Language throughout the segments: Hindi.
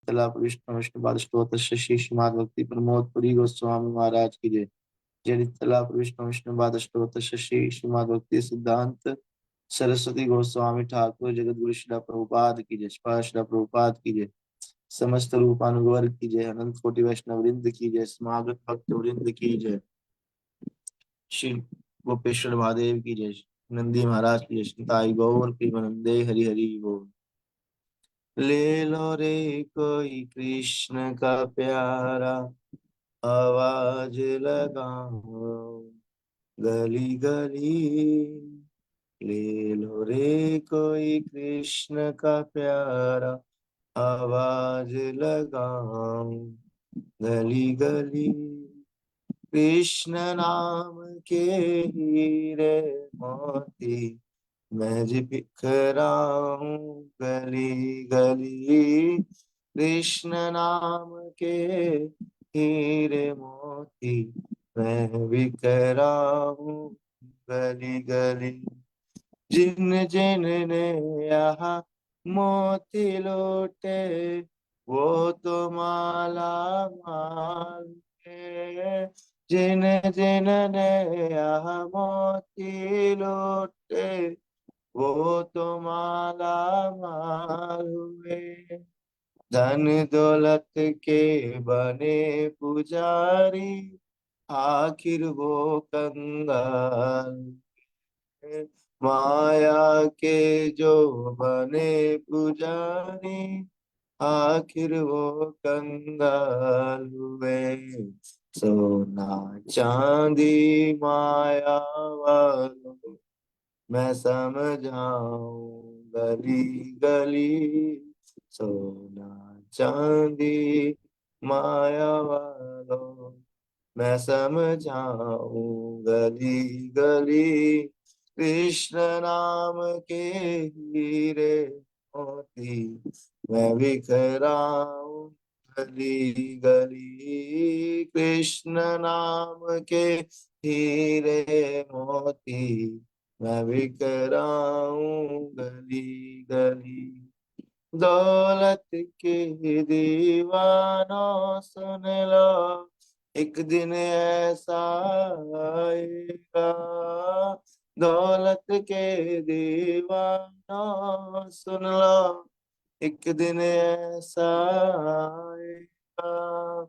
जनितला विष्णु विष्णुपाद स्तोत्र श्री श्रीमद् भक्ति प्रमोद पुरी गोस्वामी महाराज की जय। जनितला विष्णु विष्णुपाद स्तोत्र श्री श्रीमद् भक्ति सिद्धांत सरस्वती गोस्वामी ठाकुर जगत गुरु श्रीला प्रभुपाद की जय। श्रीला प्रभुपाद की जय। समस्त रूपानुवर की जय। अनंत कोटि वैष्णव वृंद की जय। समागत भक्त वृंद की जय। श्री गोपेश्वर महादेव की जय। नंदी महाराज की जय। ताई गौर प्रेमानंदे हरि हरि बोल। ले लो रे कोई कृष्ण का प्यारा आवाज लगाओ गली गली। ले लो रे कोई कृष्ण का प्यारा आवाज लगाओ गली गली। कृष्ण नाम के हीरे मोती मैं जी बिखराऊं गली गली। कृष्ण नाम के हीरे मोती मैं बिखराऊं गली गली। जिन जिन ने यहाँ मोती लूटे वो तो माला माल है। जिन जिन ने यहाँ मोती लूटे वो तो माला माल हुए। धन दौलत के बने पुजारी आखिर वो कंगाल है। माया के जो बने पुजारी आखिर वो कंगाल हुए। सोना चांदी माया वालों मैं समझाऊं गली गली। सोना चांदी माया वालों मैं समझाऊं गली गली। कृष्ण नाम के हीरे मोती मैं बिखराऊं गली गली। कृष्ण नाम के हीरे मोती मैं बिखराऊं गली गली। दौलत के दीवानों सुन लो एक दिन ऐसा आएगा। दौलत के दीवानों सुन लो एक दिन ऐसा आएगा।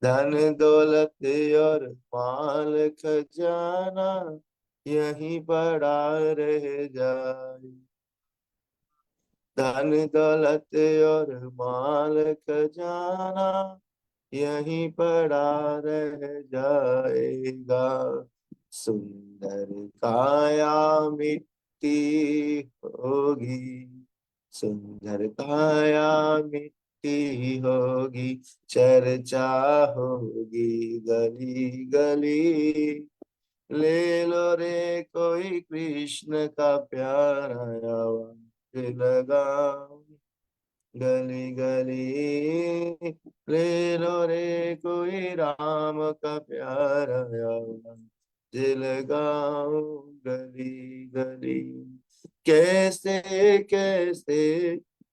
धन दौलत और माल खजाना यहीं पड़ा रह जाए। धन दौलत और माल खजाना यहीं पड़ा रह जाएगा। सुंदर काया मिट्टी होगी। सुंदर काया मिट्टी होगी। चर्चा होगी गली गली। ले लो रे कोई कृष्ण का प्यारा आवाज लगाओ गली गली। ले लो रे कोई राम का प्यारा आवाज लगाओ गली गली। कैसे कैसे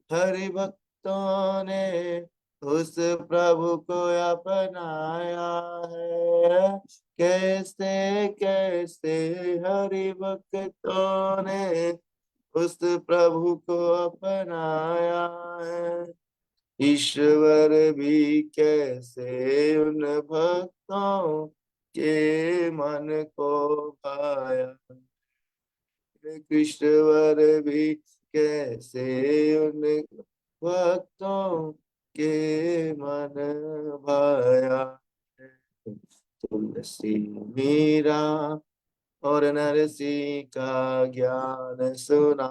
हरि भक्तों ने उस प्रभु को अपनाया है। कैसे कैसे हरि भक्तों ने उस प्रभु को अपनाया है। ईश्वर भी कैसे उन भक्तों के मन को भाया। कृष्णवर भी कैसे उन भक्तों के मन भाया। तुलसी मीरा और नरसिंह का ज्ञान सुना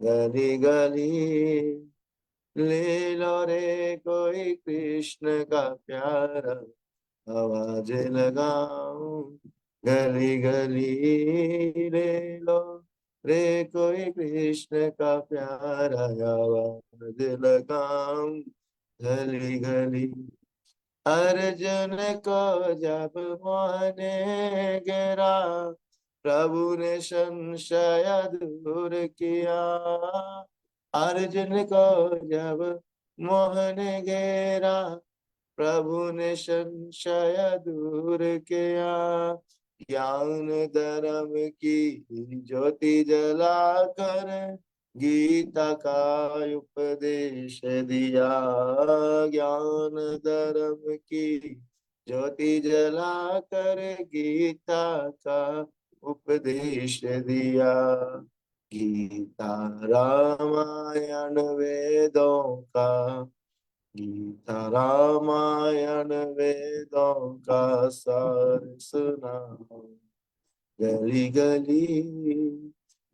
गली गली। ले लो रे कोई कृष्ण का प्यारा आवाज लगाओ गली गली। ले लो रे कोई कृष्ण का प्यारा आवाज लगाओ गली गली। अर्जुन को जब मोहने गिरा प्रभु ने संशय दूर किया। अर्जुन को जब मोहन घेरा, प्रभु ने संशय दूर किया। ज्ञान धर्म की ज्योति जलाकर गीता का उपदेश दिया। ज्ञान धर्म की ज्योति जलाकर गीता का उपदेश दिया। गीता रामायण वेदों का, गीता रामायण वेदों का सार सुनाओ। गली गली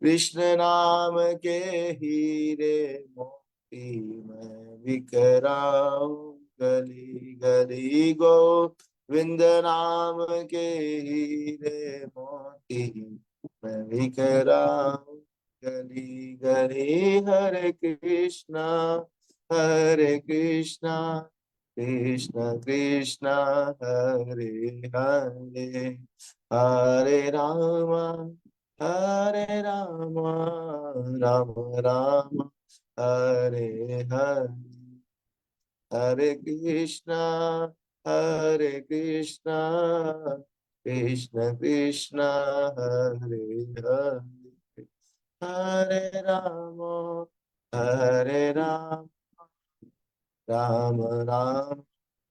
कृष्ण नाम के हीरे मोती मैं बिखराऊं। गली गली गोविंद नाम के हीरे मोती मैं बिखराऊं। गली गली हरे कृष्णा, हरे कृष्णा, कृष्ण कृष्ण हरे हरे, हरे रामा, हरे रामा, राम राम हरे हरे, हरे कृष्णा, हरे कृष्णा, कृष्ण कृष्ण हरे हरे, हरे राम, हरे राम, राम राम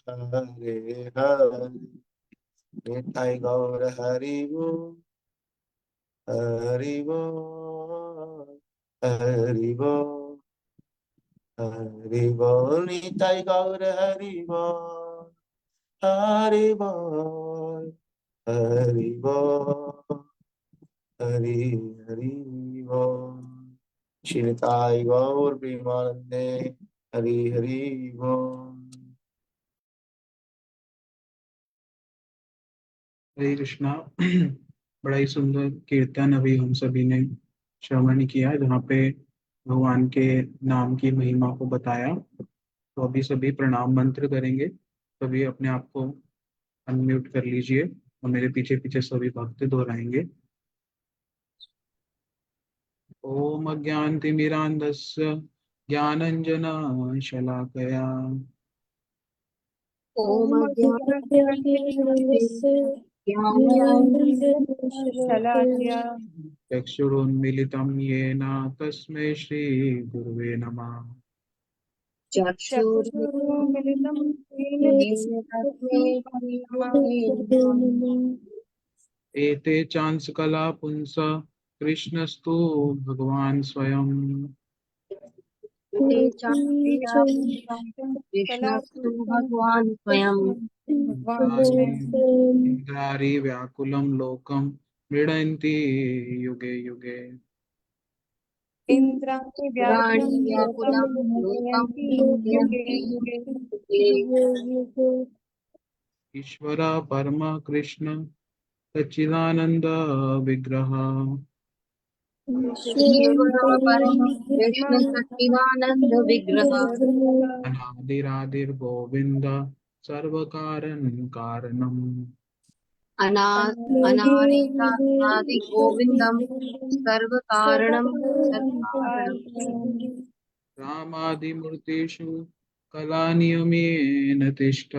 हरे हरे। निताई गौर हरि बोल, हरि बोल, हरि बोल, हरि बोल। निताई गौर हरि बोल, हरि बोल, हरि बोल, हरि हरि बोल। श्री निताई गौर प्रेमानंदे, हरि हरि बोल। हरे कृष्णा। बड़ा ही सुंदर कीर्तन अभी हम सभी ने श्रवण किया, जहाँ पे भगवान के नाम की महिमा को बताया। तो अभी सभी प्रणाम मंत्र करेंगे। सभी अपने आप को अनम्यूट कर लीजिए और मेरे पीछे पीछे सभी भक्त दोहराएंगे। ओम अज्ञानतिमिरान्धस्य ज्ञानञ्जनशलाकया ओम अज्ञानतिमिरन्धस्य ज्ञानाञ्जनशलाकया चक्षुरुन्मीलितं येन तस्मै श्रीगुरुवे नमः। चक्षुरुन्मीलितं येन तस्मै श्रीगुरवे नमः। एते चांसकला पुंस कृष्णस्तु भगवान् स्वयं। ते चाक्रिया कृष्णस्तु भगवान् स्वयं। भगवान् स्वयं इंद्रारी व्याकुलं लोकं मृडयन्ति युगे युगे। इन्द्राणि व्याकुलं लोकं मोहयन्ति युगे युगे। ईश्वर परम कृष्ण सच्चिदानंद विग्रह ईश्वर परम कृष्ण सच्चिदानंद विग्रह अनादिरादिर गोविंद सर्वकारण कारणम। अनादि गोविंदम सर्व कारणम सर्वकारणम। रामादिमूर्तिषु कलानियमेन तिष्ठ।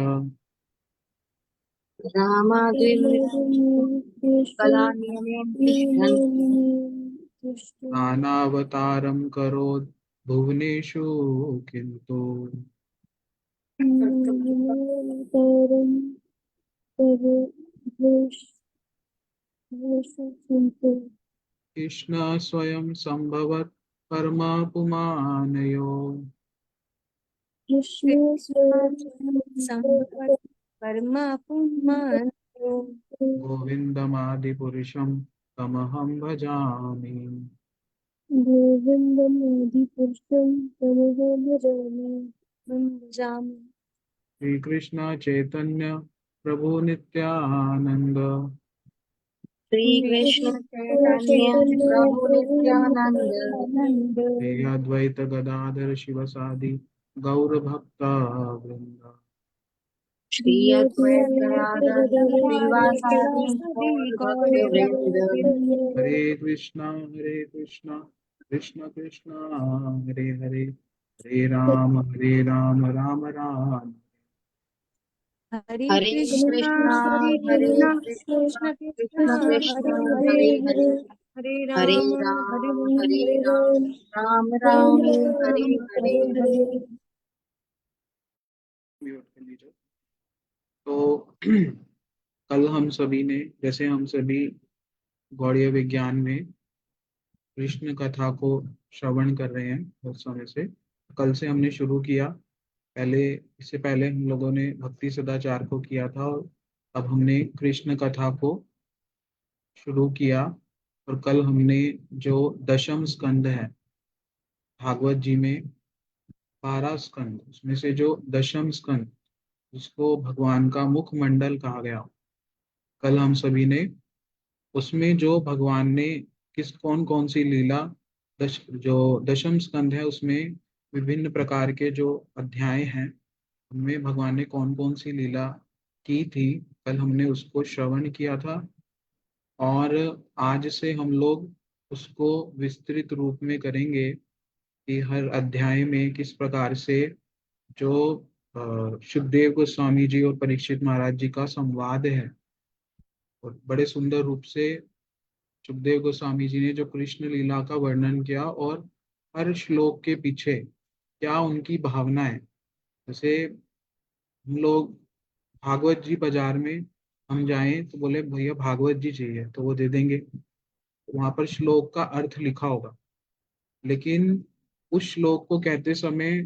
रामाद्विमूर्तिषु कलानियमेन तिष्ठन्ति। नानावतारं करोत् भुवनेषु किन्तु। कृष्ण स्वयं संभवत् परमा पुमानयो। कर्मा पुमान गोविन्दमादिपुरुषं तमहं भजामि। गोविन्दमादिपुरुषं तमहं भजामि। श्री कृष्ण चैतन्य प्रभु नित्यानंद श्री कृष्ण चैतन्य प्रभु नित्यानंद श्री अद्वैत गदाधर शिवसादि गौर भक्ता वृंद। श्री अद्वैत गदाधर श्रीवासादि गौर भक्त वृंद। हरे कृष्णा कृष्ण कृष्ण हरे हरे हरे राम राम राम हरे हरे कृष्णा कृष्णा हरे हरे कृष्णा कृष्णा कृष्ण कृष्ण कृष्णा कृष्ण हरे हरे हरे हरे हरे हरे राम हरे राम राम हरे हरे राम राम राम राम राम हरे राम हरे। हरे हरे। म्यूट कर लीजिए। तो कल हम सभी ने, जैसे हम सभी गौड़ीय विज्ञान में कृष्ण कथा को श्रवण कर रहे हैं बहुत समय से, कल से हमने शुरू किया। पहले, इससे पहले हम लोगों ने भक्ति सदाचार को किया था, और अब हमने कृष्ण कथा को शुरू किया। और कल हमने जो दशम स्कंद है भागवत जी में, 12 स्कंद, उसमें से जो दशम स्कंद, जिसको भगवान का मुख मंडल कहा गया, कल हम सभी ने उसमें जो भगवान ने किस कौन कौन सी लीला, जो दशम स्कंद है उसमें विभिन्न प्रकार के जो अध्याय हैं, उनमें भगवान ने कौन कौन सी लीला की थी, कल हमने उसको श्रवण किया था। और आज से हम लोग उसको विस्तृत रूप में करेंगे कि हर अध्याय में किस प्रकार से जो सुखदेव गोस्वामी जी और परीक्षित महाराज जी का संवाद है, और बड़े सुंदर रूप से सुखदेव गोस्वामी जी ने जो कृष्ण लीला का वर्णन किया, और हर श्लोक के पीछे क्या उनकी भावना है। जैसे हम लोग भागवत जी बाजार में हम जाएं तो बोले भैया भागवत जी चाहिए, तो वो दे देंगे, वहां पर श्लोक का अर्थ लिखा होगा, लेकिन उस श्लोक को कहते समय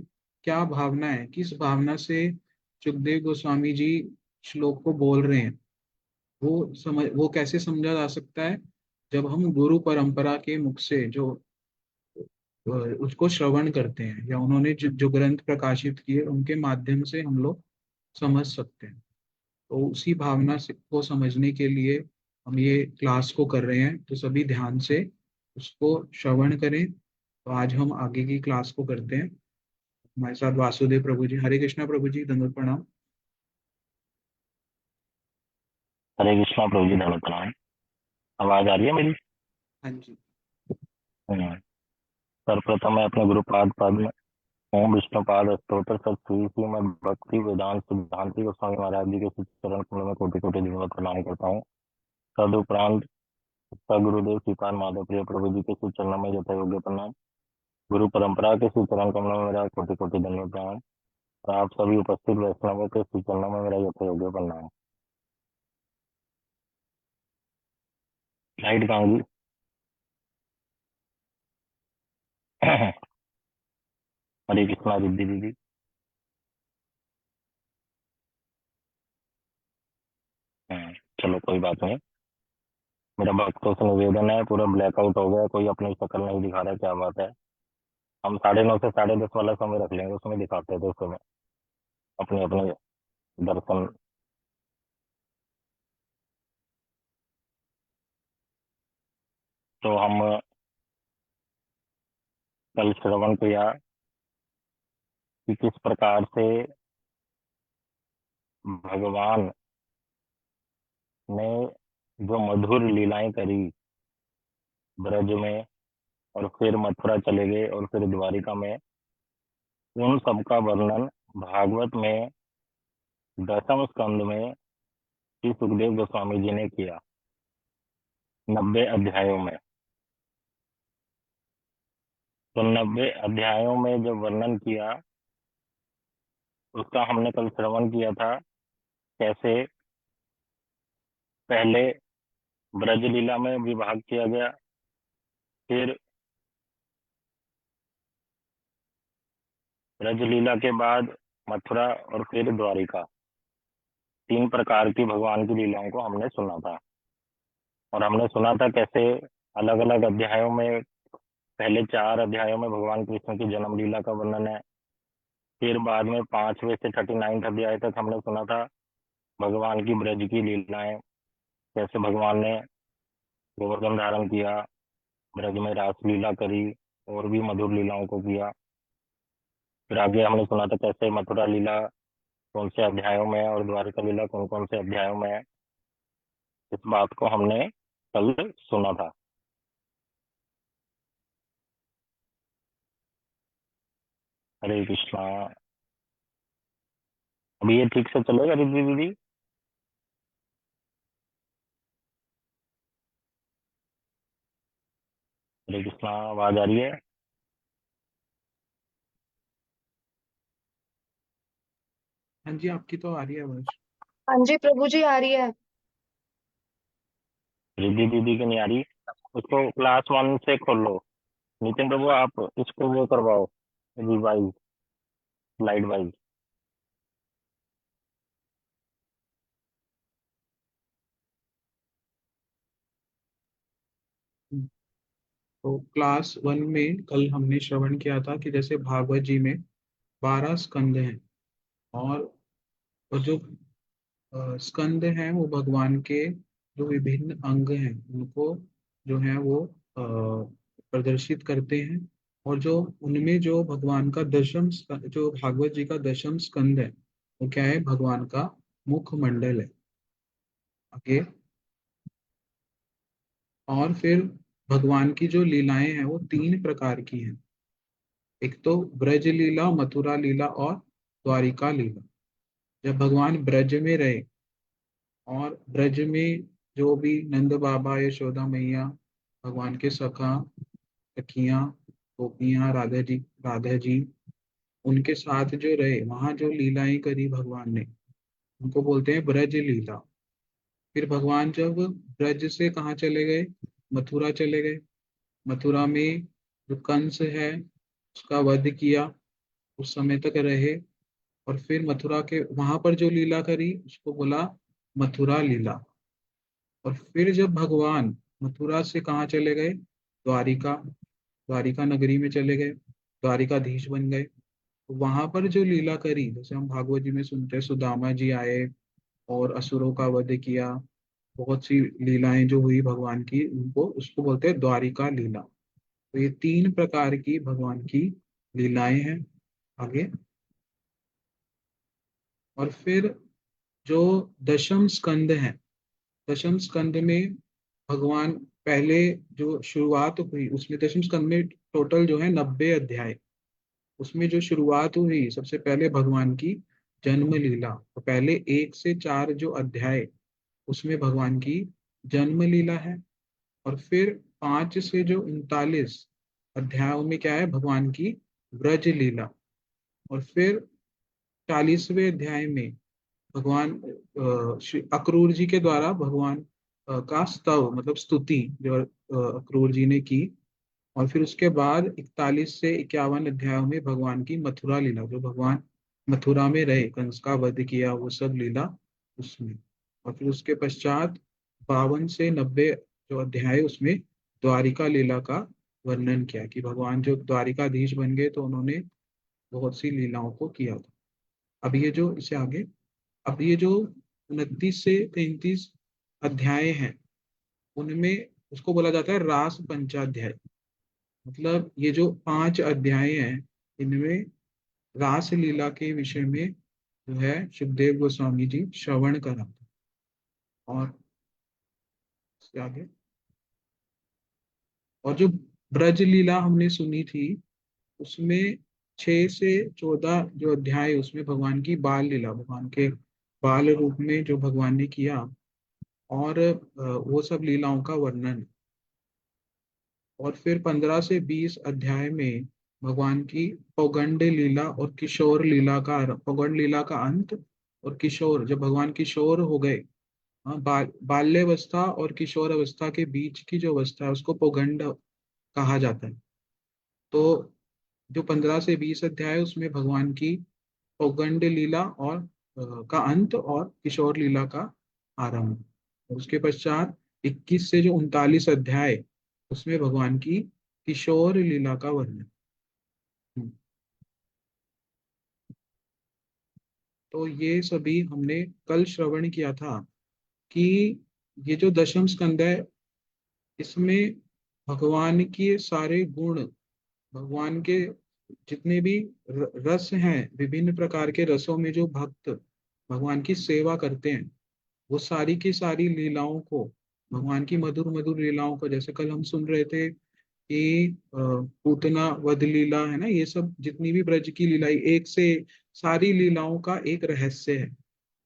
क्या भावना है, किस भावना से सुखदेव गोस्वामी जी श्लोक को बोल रहे हैं, वो कैसे समझा जा सकता है, जब हम गुरु परंपरा के मुख से जो उसको श्रवण करते हैं, या उन्होंने जो ग्रंथ प्रकाशित किए उनके माध्यम से हम लोग समझ सकते हैं। तो उसी भावना से को समझने के लिए हम ये क्लास को कर रहे हैं, तो सभी ध्यान से उसको श्रवण करें। तो आज हम आगे की क्लास को करते हैं। हमारे साथ वासुदेव प्रभु जी, हरे कृष्णा प्रभु जी, धन्यवाद, प्रणाम। हरे कृष्णा प्रभु जी, धन्यवाद प्रणाम। आवाज आ रही है मेरी? हाँ जी। हम्म। सर्वप्रथम मैं अपने गुरुपाद पद्म ओम विष्णुपाद स्तोत्र सत श्री श्रीमद भक्ति वेदांत सिद्धांति गोस्वामी महाराज जी के श्री चरण कमल में कोटि कोटि धन्यवाद प्रणाम करता हूँ। तदुपरांत गुरुदेव श्रीपाद माधव प्रिय प्रभु जी के श्री चरणों में यथा योग्य प्रणाम। गुरु परंपरा के श्री चरण कमल में मेरा कोटि कोटि धन्यवाद प्रणाम, और आप सभी उपस्थित वैष्णवों के श्री चरणों में मेरा यथा योग्य प्रणाम। लाइट कहाँ गई? हरे कृष्णा रिद्धि दीदी। चलो कोई बात नहीं। मेरा भक्तों से निवेदन है, पूरा ब्लैकआउट हो गया, कोई अपनी शक्ल नहीं दिखा रहा, क्या बात है। हम 9:30 से 10:30 वाला समय रख लेंगे, उसमें दिखाते हैं दोस्तों में अपने अपने दर्शन। तो हम कल श्रवण किया कि किस प्रकार से भगवान ने जो मधुर लीलाएं करी ब्रज में, और फिर मथुरा चले गए, और फिर द्वारिका में, उन सब का वर्णन भागवत में दशम स्कंद में श्री सुखदेव गोस्वामी जी ने किया 90 अध्यायों में। तो 90 अध्यायों में जो वर्णन किया उसका हमने कल श्रवण किया था। कैसे पहले ब्रज लीला में विभाग किया गया, फिर ब्रज लीला के बाद मथुरा, और फिर द्वारिका। 3 प्रकार की भगवान की लीलाओं को हमने सुना था। और हमने सुना था कैसे अलग अलग अध्यायों में, पहले 4 अध्यायों में भगवान कृष्ण की जन्म लीला का वर्णन है, फिर बाद में 5वें से 39 अध्याय तक हमने सुना था भगवान की ब्रज की लीलाएं, कैसे भगवान ने गोवर्धन धारण किया, ब्रज में रास लीला करी, और भी मधुर लीलाओं को किया। फिर आगे हमने सुना था कैसे मथुरा लीला कौन से अध्यायों में है, और द्वारका लीला कौन कौन से अध्यायों में है। इस बात को हमने कल सुना था। हरे कृष्णा। अभी ये ठीक से चलेगा रिद्धि दीदी? हरे कृष्णा, आवाज आ रही है? हाँ जी, आपकी तो आ रही है आवाज। हाँ जी प्रभु जी आ रही है। रिद्धि दीदी की नहीं आ रही। उसको क्लास 1 से खोलो। नितिन प्रभु, आप इसको वो करवाओ, रिवाइज, स्लाइड वाइज। तो क्लास 1 में कल हमने श्रवण किया था कि जैसे भागवत जी में 12 स्कंद हैं, और जो स्कंद हैं वो भगवान के जो विभिन्न अंग हैं उनको जो है वो प्रदर्शित करते हैं। और जो उनमें जो भगवान का जो भागवत जी का दशम स्कंद है वो क्या है, भगवान का मुखमंडल है। ओके। और फिर भगवान की जो लीलाएं हैं वो 3 प्रकार की हैं। एक तो ब्रज लीला, मथुरा लीला और द्वारिका लीला। जब भगवान ब्रज में रहे और ब्रज में जो भी नंद बाबा, यशोदा मैया, भगवान के सखा सखियां, गोपियां, राधा जी उनके साथ जो रहे, वहां जो लीलाएं करी भगवान ने उनको बोलते हैं ब्रज लीला। फिर भगवान जब ब्रज से कहाँ चले गए, मथुरा चले गए। मथुरा में जो कंस है उसका वध किया, उस समय तक रहे। और फिर मथुरा के वहां पर जो लीला करी उसको बोला मथुरा लीला। और फिर जब भगवान मथुरा से कहाँ चले गए, द्वारिका, द्वारिका नगरी में चले गए, द्वारिकाधीश बन गए। तो वहां पर जो लीला करी, जैसे हम भागवत जी में सुनते हैं, सुदामा जी आए और असुरों का वध किया। बहुत सी लीलाएं जो हुई भगवान की, उनको उसको बोलते हैं द्वारिका लीला। तो ये 3 प्रकार की भगवान की लीलाएं हैं। आगे। और फिर जो दशम स्कंद है, दशम स्कंद में भगवान पहले जो शुरुआत हुई उसमें, दशम स्कंद में टोटल जो है 90 अध्याय। उसमें जो शुरुआत हुई सबसे पहले भगवान की जन्म लीला, तो पहले 1 से 4 जो अध्याय उसमें भगवान की जन्म लीला है। और फिर 5 से जो 39 अध्यायों में क्या है, भगवान की ब्रज लीला। और फिर 40वें अध्याय में भगवान श्री अक्रूर जी के द्वारा भगवान का स्तव मतलब स्तुति जो अक्रूर जी ने की। और फिर उसके बाद 41 से 51 अध्यायों में भगवान की मथुरा लीला, जो भगवान मथुरा में रहे, कंस का वध किया, वो सब लीला उसमें। और फिर उसके पश्चात 52 से 90 जो अध्याय उसमें द्वारिका लीला का वर्णन किया कि भगवान जो द्वारिकाधीश बन गए तो उन्होंने बहुत सी लीलाओं को किया था। अब ये जो इसे आगे, अब ये जो 29 से 33 अध्याय हैं उनमें उसको बोला जाता है रास पंचाध्याय। मतलब ये जो 5 अध्याय हैं इनमें रास लीला के विषय में जो है सुखदेव गोस्वामी जी श्रवण कराते। और इसके आगे, और जो ब्रज लीला हमने सुनी थी उसमें 6 से 14 जो अध्याय उसमें भगवान की बाल लीला, भगवान के बाल रूप में जो भगवान ने किया, और वो सब लीलाओं का वर्णन। और फिर 15 से 20 अध्याय में भगवान की पौगंड लीला और किशोर लीला का पौगंड लीला का अंत। और किशोर, जब भगवान किशोर हो गए, हाँ, बाल्यावस्था और किशोर अवस्था के बीच की जो अवस्था है उसको पौगंड कहा जाता है। तो जो 15 से 20 अध्याय उसमें भगवान की पौगंड लीला और का अंत और किशोर लीला का आरंभ। और उसके पश्चात 21 से जो 39 अध्याय उसमें भगवान की किशोर लीला का वर्णन। हम्म। तो ये सभी हमने कल श्रवण किया था कि ये जो दशम स्कंद है इसमें भगवान के सारे गुण, भगवान के जितने भी रस हैं, विभिन्न प्रकार के रसों में जो भक्त भगवान की सेवा करते हैं वो सारी की सारी लीलाओं को, भगवान की मधुर मधुर लीलाओं को, जैसे कल हम सुन रहे थे कि पूतना वध लीला है ना, ये सब जितनी भी ब्रज की लीलाई एक से सारी लीलाओं का एक रहस्य है।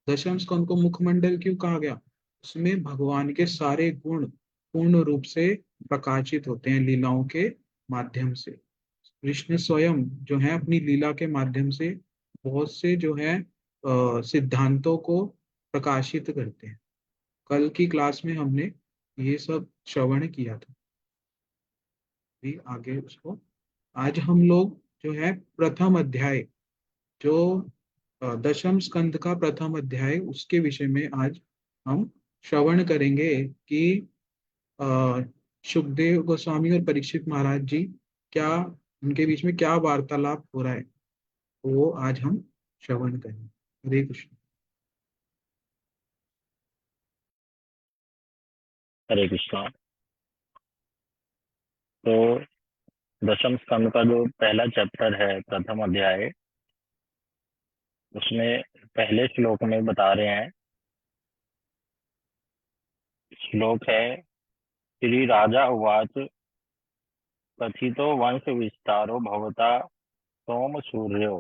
दशम स्कंद को मुखमंडल क्यों कहा गया? उसमें भगवान के सारे गुण पूर्ण रूप से प्रकाशित होते हैं लीलाओं के माध्यम से। कृष्ण स्वयं जो है अपनी लीला के माध्यम से बहुत से जो है सिद्धांतों को प्रकाशित करते हैं। कल की क्लास में हमने ये सब श्रवण किया था। भी आगे उसको आज हम लोग जो है प्रथम अध्याय, जो दशम स्कंद का प्रथम अध्याय, उसके विषय में आज हम श्रवण करेंगे कि अ, सुखदेव गोस्वामी और परीक्षित महाराज जी क्या, उनके बीच में क्या वार्तालाप हो रहा है, वो आज हम श्रवण करेंगे। हरे कृष्ण। हरे कृष्णा। तो दशम स्कंद का जो पहला चैप्टर है, प्रथम अध्याय, उसमें पहले श्लोक में बता रहे हैं। श्लोक है, श्री राजा उवाच कथितो वंश विस्तारो भवता सोम सूर्यो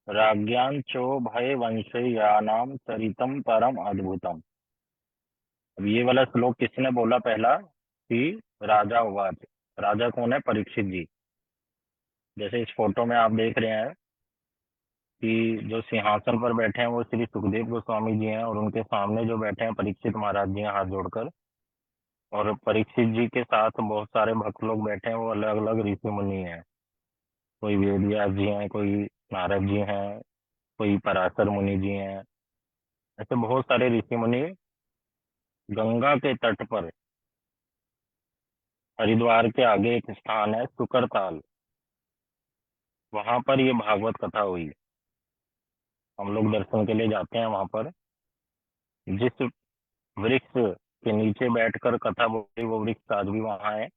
राज्ञांचो भय वंशयानाम चरितम परम अद्भुतम। अब ये वाला श्लोक किसने बोला पहला? कि राजा उवाच। राजा कौन है? परीक्षित जी। जैसे इस फोटो में आप देख रहे हैं कि जो सिंहासन पर बैठे हैं वो श्री सुखदेव गोस्वामी जी हैं, और उनके सामने जो बैठे हैं परीक्षित महाराज जी हैं हाथ जोड़कर। और परीक्षित जी के साथ बहुत सारे भक्त लोग बैठे हैं, वो अलग अलग ऋषि मुनि हैं। कोई वेद व्यास जी हैं, कोई नारद जी हैं, कोई पराशर मुनि जी हैं। ऐसे बहुत सारे ऋषि मुनि गंगा के तट पर, हरिद्वार के आगे एक स्थान है सुकरताल, वहां पर ये भागवत कथा हुई। हम लोग दर्शन के लिए जाते हैं वहां पर। जिस वृक्ष के नीचे बैठकर कथा बोली, वो वृक्ष आज भी वहां है।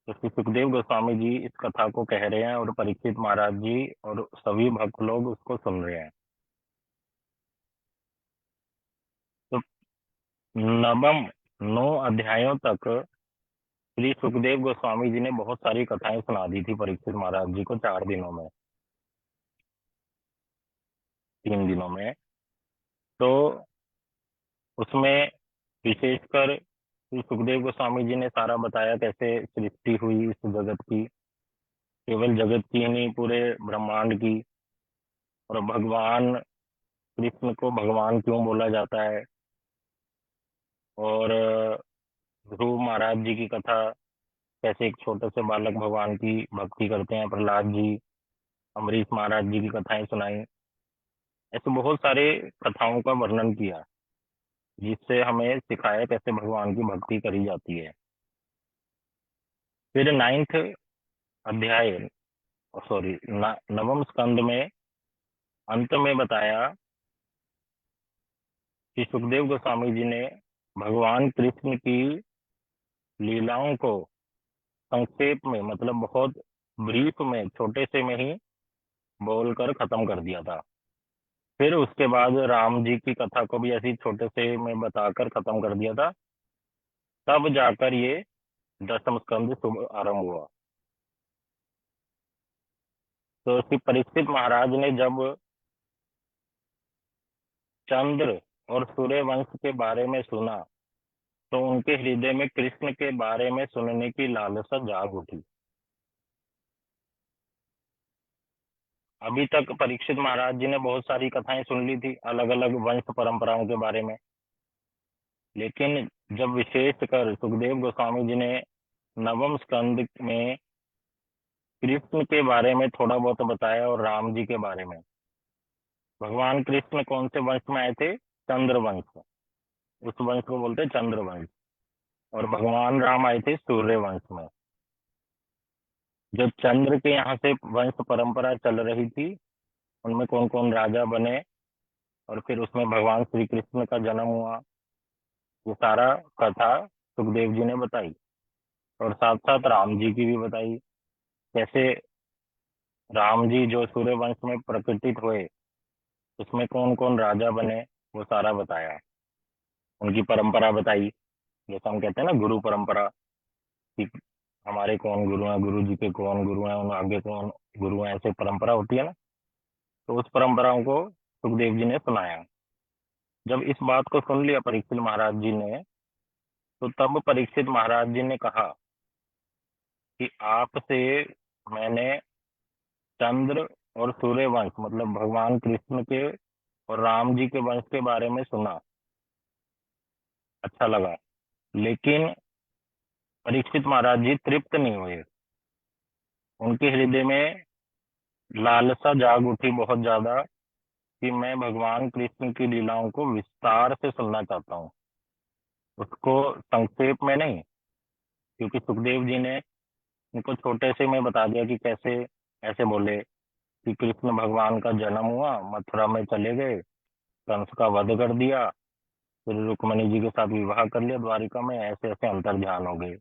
तो श्री सुखदेव गोस्वामी जी इस कथा को कह रहे हैं, और परीक्षित महाराज जी और सभी भक्त लोग उसको सुन रहे हैं। तो नवम 9 अध्यायों तक श्री सुखदेव गोस्वामी जी ने बहुत सारी कथाएं सुना दी थी परीक्षित महाराज जी को, 4 दिनों में, 3 दिनों में। तो उसमें विशेषकर श्री सुखदेव गोस्वामी जी ने सारा बताया कैसे सृष्टि हुई इस जगत की, केवल जगत की ही नहीं, पूरे ब्रह्मांड की। और भगवान कृष्ण को भगवान क्यों बोला जाता है, और ध्रुव महाराज जी की कथा, कैसे एक छोटे से बालक भगवान की भक्ति करते हैं, प्रहलाद जी, अम्बरीश महाराज जी की कथाएं सुनाई। ऐसे बहुत सारे कथाओं का वर्णन किया, जिससे हमें सिखाया कैसे भगवान की भक्ति करी जाती है। फिर 9th अध्याय, सॉरी, नवम स्कंद में अंत में बताया कि सुखदेव गोस्वामी जी ने भगवान कृष्ण की लीलाओं को संक्षेप में, मतलब बहुत ब्रीफ में, छोटे से में ही बोलकर खत्म कर दिया था। फिर उसके बाद राम जी की कथा को भी ऐसी छोटे से में बताकर खत्म कर दिया था। तब जाकर ये दसम स्कंद शुभ आरंभ हुआ। तो श्री परीक्षित महाराज ने जब चंद्र और सूर्य वंश के बारे में सुना, तो उनके हृदय में कृष्ण के बारे में सुनने की लालसा जाग उठी। अभी तक परीक्षित महाराज जी ने बहुत सारी कथाएं सुन ली थी अलग अलग वंश परंपराओं के बारे में, लेकिन जब विशेषकर सुखदेव गोस्वामी जी ने नवम स्कंद में कृष्ण के बारे में थोड़ा बहुत बताया, और राम जी के बारे में। भगवान कृष्ण कौन से वंश में आए थे? चंद्र वंश। उस वंश को बोलते चंद्र वंश। और भगवान राम आए थे सूर्य वंश में। जो चंद्र के यहाँ से वंश परंपरा चल रही थी, उनमें कौन कौन राजा बने, और फिर उसमें भगवान श्री कृष्ण का जन्म हुआ, ये सारा कथा सुखदेव जी ने बताई। और साथ साथ राम जी की भी बताई, कैसे राम जी जो सूर्य वंश में प्रकटित हुए, उसमें कौन कौन राजा बने, वो सारा बताया, उनकी परंपरा बताई। जैसे हम कहते हैं ना गुरु परंपरा, कि हमारे कौन गुरु हैं, गुरु जी के कौन गुरु हैं, उन आगे कौन गुरु हैं, ऐसे परंपरा होती है ना। तो उस परंपराओं को सुखदेव जी ने सुनाया। जब इस बात को सुन लिया परीक्षित महाराज जी ने, तो तब परीक्षित महाराज जी ने कहा कि आपसे मैंने चंद्र और सूर्य वंश, मतलब भगवान कृष्ण के और राम जी के वंश के बारे में सुना, अच्छा लगा। लेकिन परीक्षित महाराज जी तृप्त नहीं हुए। उनके हृदय में लालसा जाग उठी बहुत ज्यादा, कि मैं भगवान कृष्ण की लीलाओं को विस्तार से सुनना चाहता हूँ, उसको संक्षेप में नहीं। क्योंकि सुखदेव जी ने उनको छोटे से में बता दिया कि कैसे, ऐसे बोले कि कृष्ण भगवान का जन्म हुआ, मथुरा में चले गए, कंस का वध कर दिया, फिर रुक्मणी जी के साथ विवाह कर लिया द्वारिका में, ऐसे ऐसे अंतर ध्यान हो गए।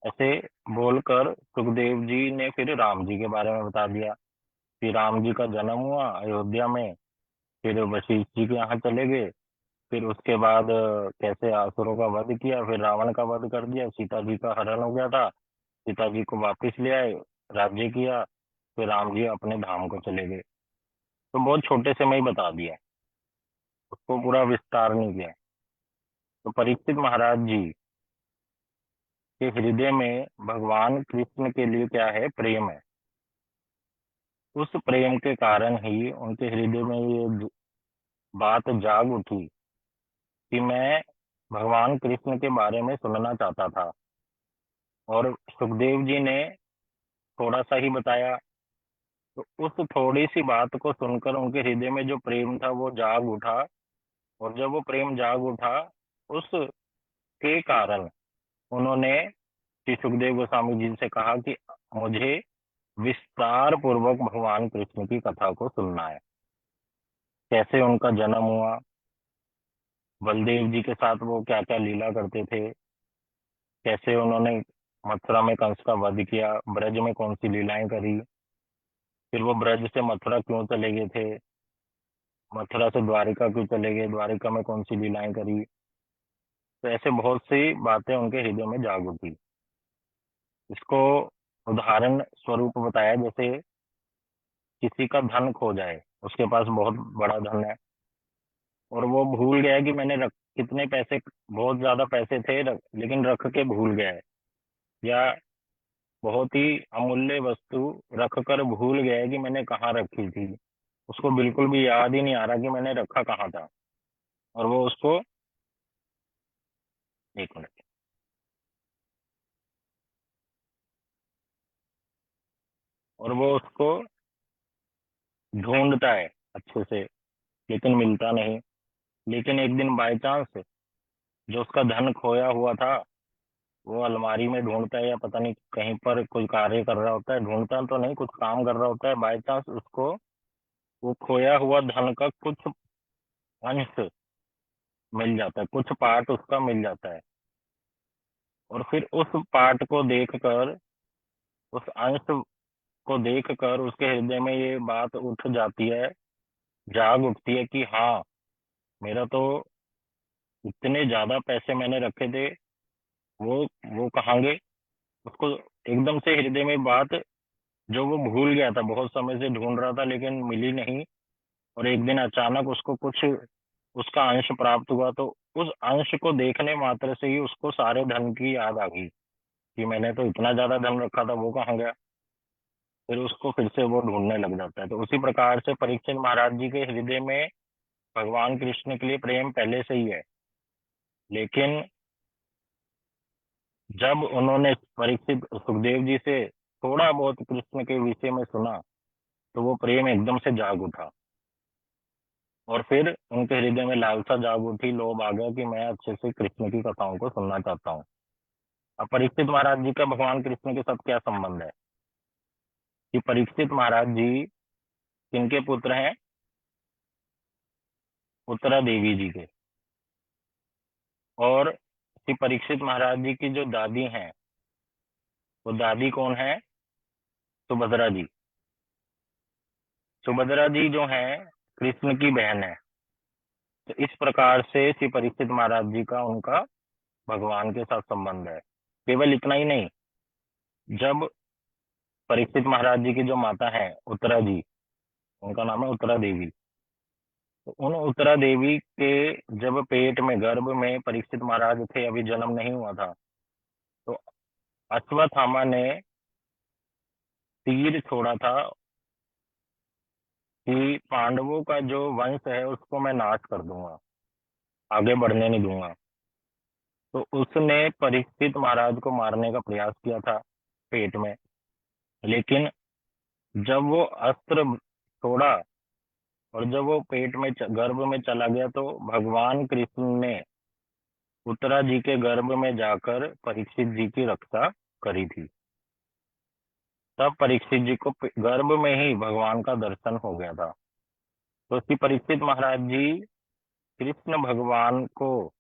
ऐसे बोलकर सुखदेव जी ने फिर राम जी के बारे में बता दिया कि राम जी का जन्म हुआ अयोध्या में, फिर वशिष्ठ जी के यहाँ चले गए, फिर उसके बाद कैसे असुरों का वध किया, फिर रावण का वध कर दिया, सीता जी का हरण हो गया था, सीता जी को वापस ले आए, राज्य किया, फिर राम जी अपने धाम को चले गए। तो बहुत छोटे से मैं ही बता दिया, उसको पूरा विस्तार नहीं किया। तो परीक्षित महाराज जी के हृदय में भगवान कृष्ण के लिए क्या है, प्रेम है। उस प्रेम के कारण ही उनके हृदय में ये बात जाग उठी कि मैं भगवान कृष्ण के बारे में सुनना चाहता था। और सुखदेव जी ने थोड़ा सा ही बताया, तो उस थोड़ी सी बात को सुनकर उनके हृदय में जो प्रेम था वो जाग उठा। और जब वो प्रेम जाग उठा, उसके कारण उन्होंने श्री सुखदेव गोस्वामी जी से कहा कि मुझे विस्तार पूर्वक भगवान कृष्ण की कथा को सुनना है। कैसे उनका जन्म हुआ, बलदेव जी के साथ वो क्या क्या लीला करते थे, कैसे उन्होंने मथुरा में कंस का वध किया, ब्रज में कौन सी लीलाएं करी, फिर वो ब्रज से मथुरा क्यों चले गए थे, मथुरा से द्वारिका क्यों चले गए, द्वारिका में कौन सी लीलाएं करी। तो ऐसे बहुत सी बातें उनके हृदय में जाग उठी। इसको उदाहरण स्वरूप बताया, जैसे किसी का धन खो जाए, उसके पास बहुत बड़ा धन है और वो भूल गया है कि मैंने कितने पैसे, बहुत ज्यादा पैसे थे लेकिन रख के भूल गया है, या बहुत ही अमूल्य वस्तु रख कर भूल गया है कि मैंने कहाँ रखी थी, उसको बिल्कुल भी याद ही नहीं आ रहा कि मैंने रखा कहाँ था। और वो उसको, एक मिनट, और वो उसको ढूंढता है अच्छे से, लेकिन मिलता नहीं। लेकिन एक दिन बाय चांस जो उसका धन खोया हुआ था, वो अलमारी में ढूंढता है, या पता नहीं कहीं पर कोई कार्य कर रहा होता है, ढूंढता तो नहीं, कुछ काम कर रहा होता है, बाय चांस उसको वो खोया हुआ धन का कुछ अंश मिल जाता है, कुछ पार्ट उसका मिल जाता है। और फिर उस पार्ट को देखकर, उस अंश को देखकर उसके हृदय में ये बात उठ जाती है, जाग उठती है कि हाँ, मेरा तो इतने ज्यादा पैसे मैंने रखे थे, वो वो कहाँ गए। उसको एकदम से हृदय में बात, जो वो भूल गया था, बहुत समय से ढूंढ रहा था लेकिन मिली नहीं, और एक दिन अचानक उसको कुछ उसका अंश प्राप्त हुआ, तो उस अंश को देखने मात्र से ही उसको सारे धन की याद आ गई कि मैंने तो इतना ज्यादा धन रखा था, वो कहाँ गया। फिर उसको फिर से वो ढूंढने लग जाता है। तो उसी प्रकार से परीक्षित महाराज जी के हृदय में भगवान कृष्ण के लिए प्रेम पहले से ही है, लेकिन जब उन्होंने परीक्षित सुखदेव जी से थोड़ा बहुत कृष्ण के विषय में सुना, तो वो प्रेम एकदम से जाग उठा, और फिर उनके हृदय में लालसा जाग उठी, लोभ आ गया कि मैं अच्छे से कृष्ण की कथाओं को सुनना चाहता हूँ। अब परीक्षित महाराज जी का भगवान कृष्ण के साथ क्या संबंध है, कि परीक्षित महाराज जी किनके पुत्र हैं, उत्तरा देवी जी के। और श्री परीक्षित महाराज जी की जो दादी हैं, वो दादी कौन है, सुभद्रा जी। सुभद्रा जी जो हैं कृष्ण की बहन है। तो इस प्रकार से श्री परीक्षित महाराज जी का उनका भगवान के साथ संबंध है। केवल इतना ही नहीं, जब परीक्षित महाराज जी की जो माता है उत्तरा जी, उनका नाम है उत्तरा देवी, तो उन उत्तरा देवी के जब पेट में गर्भ में परीक्षित महाराज थे, अभी जन्म नहीं हुआ था, तो अश्वत्थामा ने तीर छोड़ा था कि पांडवों का जो वंश है उसको मैं नाश कर दूंगा, आगे बढ़ने नहीं दूंगा। तो उसने परीक्षित महाराज को मारने का प्रयास किया था पेट में, लेकिन जब वो अस्त्र छोड़ा और जब वो पेट में गर्भ में चला गया, तो भगवान कृष्ण ने उत्तरा जी के गर्भ में जाकर परीक्षित जी की रक्षा करी थी। तब परीक्षित जी को गर्भ में ही भगवान का दर्शन हो गया था। तो श्री परीक्षित महाराज जी कृष्ण भगवान को,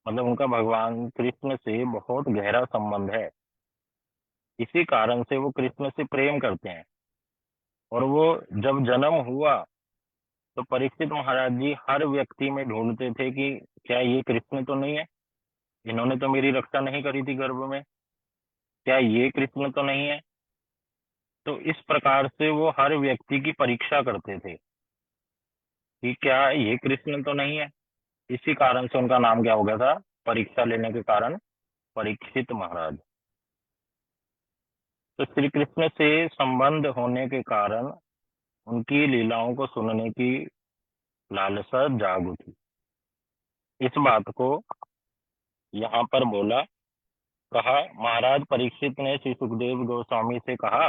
मतलब उनका भगवान कृष्ण से बहुत गहरा संबंध है, इसी कारण से वो कृष्ण से प्रेम करते हैं। और वो जब जन्म हुआ तो परीक्षित महाराज जी हर व्यक्ति में ढूंढते थे कि क्या ये कृष्ण तो नहीं है, इन्होंने तो मेरी रक्षा नहीं करी थी गर्भ में, क्या ये कृष्ण तो नहीं है। तो इस प्रकार से वो हर व्यक्ति की परीक्षा करते थे कि क्या ये कृष्ण तो नहीं है। इसी कारण से उनका नाम क्या हो गया था, परीक्षा लेने के कारण परीक्षित महाराज। तो श्री कृष्ण से संबंध होने के कारण उनकी लीलाओं को सुनने की लालसा जाग उठी। इस बात को यहाँ पर बोला, कहा, महाराज परीक्षित ने श्री सुखदेव गोस्वामी से कहा,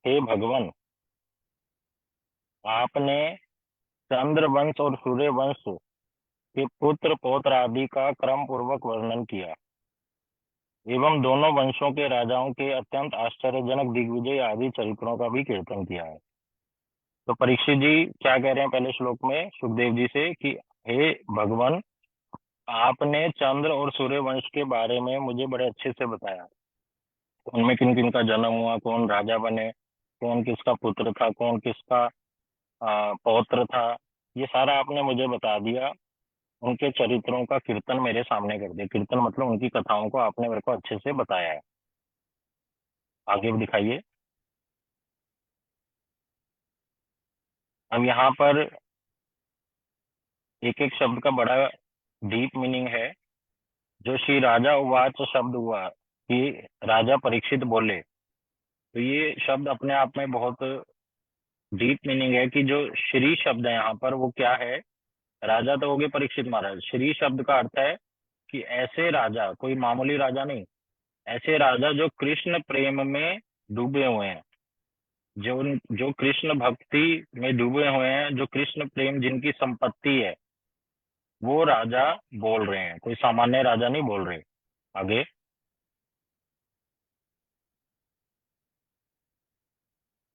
हे भगवान, आपने चंद्रवंश और सूर्यवंश के पुत्र पौत्र आदि का क्रम पूर्वक वर्णन किया एवं दोनों वंशों के राजाओं के अत्यंत आश्चर्यजनक दिग्विजय आदि चरित्रों का भी कीर्तन किया है। तो परीक्षित जी क्या कह रहे हैं पहले श्लोक में सुखदेव जी से कि हे भगवान, आपने चंद्र और सूर्य वंश के बारे में मुझे बड़े अच्छे से बताया, उनमें किन किन का जन्म हुआ, कौन राजा बने, कौन किसका पुत्र था, कौन किसका पौत्र था, ये सारा आपने मुझे बता दिया। उनके चरित्रों का कीर्तन मेरे सामने कर दिया। कीर्तन मतलब उनकी कथाओं को आपने मेरे को अच्छे से बताया है। आगे भी दिखाइए। अब यहाँ पर एक एक शब्द का बड़ा डीप मीनिंग है। जो श्री राजा उवाच शब्द हुआ कि राजा परीक्षित बोले, तो ये शब्द अपने आप में बहुत डीप मीनिंग है कि जो श्री शब्द है यहाँ पर वो क्या है। राजा तो हो गए परीक्षित महाराज, श्री शब्द का अर्थ है कि ऐसे राजा, कोई मामूली राजा नहीं, ऐसे राजा जो कृष्ण प्रेम में डूबे हुए हैं, जो जो कृष्ण भक्ति में डूबे हुए हैं, जो कृष्ण प्रेम जिनकी संपत्ति है, वो राजा बोल रहे हैं, कोई सामान्य राजा नहीं बोल रहे। आगे।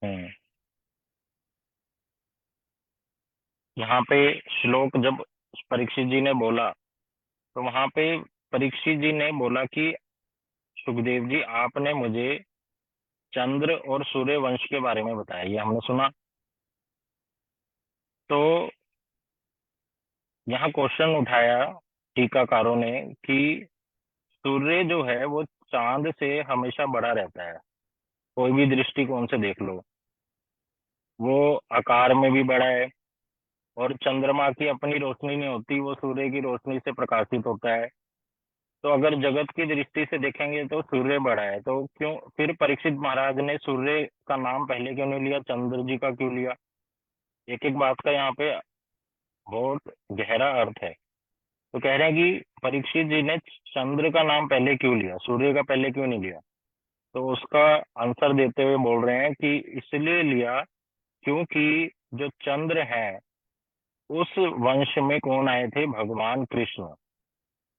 हम्म यहाँ पे श्लोक जब परीक्षित जी ने बोला, तो वहां पे परीक्षित जी ने बोला कि सुखदेव जी, आपने मुझे चंद्र और सूर्य वंश के बारे में बताया, ये हमने सुना। तो यहाँ क्वेश्चन उठाया टीकाकारों ने कि सूर्य जो है वो चांद से हमेशा बड़ा रहता है, कोई भी दृष्टिकोण से देख लो, वो आकार में भी बड़ा है। और चंद्रमा की अपनी रोशनी नहीं होती, वो सूर्य की रोशनी से प्रकाशित होता है। तो अगर जगत की दृष्टि से देखेंगे तो सूर्य बड़ा है, तो क्यों फिर परीक्षित महाराज ने सूर्य का नाम पहले क्यों नहीं लिया, चंद्र जी का क्यों लिया। एक एक बात का यहाँ पे बहुत गहरा अर्थ है। तो कह रहे हैं कि परीक्षित जी ने चंद्र का नाम पहले क्यों लिया, सूर्य का पहले क्यों नहीं लिया। तो उसका आंसर देते हुए बोल रहे हैं कि इसलिए लिया क्योंकि जो चंद्र है उस वंश में कौन आए थे, भगवान कृष्ण।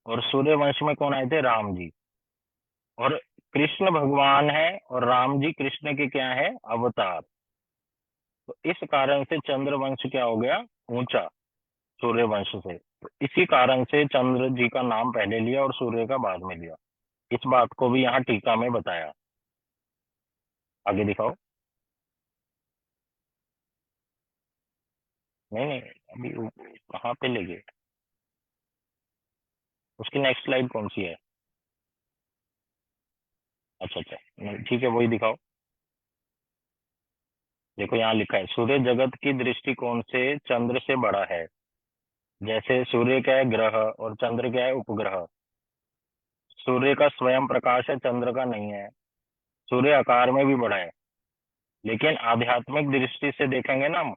और सूर्य वंश में कौन आए थे, राम जी। और कृष्ण भगवान है और राम जी कृष्ण के क्या है, अवतार। तो इस कारण से चंद्र वंश क्या हो गया, ऊंचा सूर्य वंश से। तो इसी कारण से चंद्र जी का नाम पहले लिया और सूर्य का बाद में लिया। इस बात को भी यहाँ टीका में बताया। आगे दिखाओ। नहीं नहीं, अभी कहाँ पे ले गए। उसकी नेक्स्ट स्लाइड कौन सी है? अच्छा अच्छा, ठीक है, वही दिखाओ। देखो यहाँ लिखा है, सूर्य जगत की दृष्टिकोण से चंद्र से बड़ा है। जैसे सूर्य क्या है? ग्रह, और चंद्र क्या है? उपग्रह। सूर्य का स्वयं प्रकाश है, चंद्र का नहीं है। सूर्य आकार में भी बड़ा है, लेकिन आध्यात्मिक दृष्टि से देखेंगे ना हम,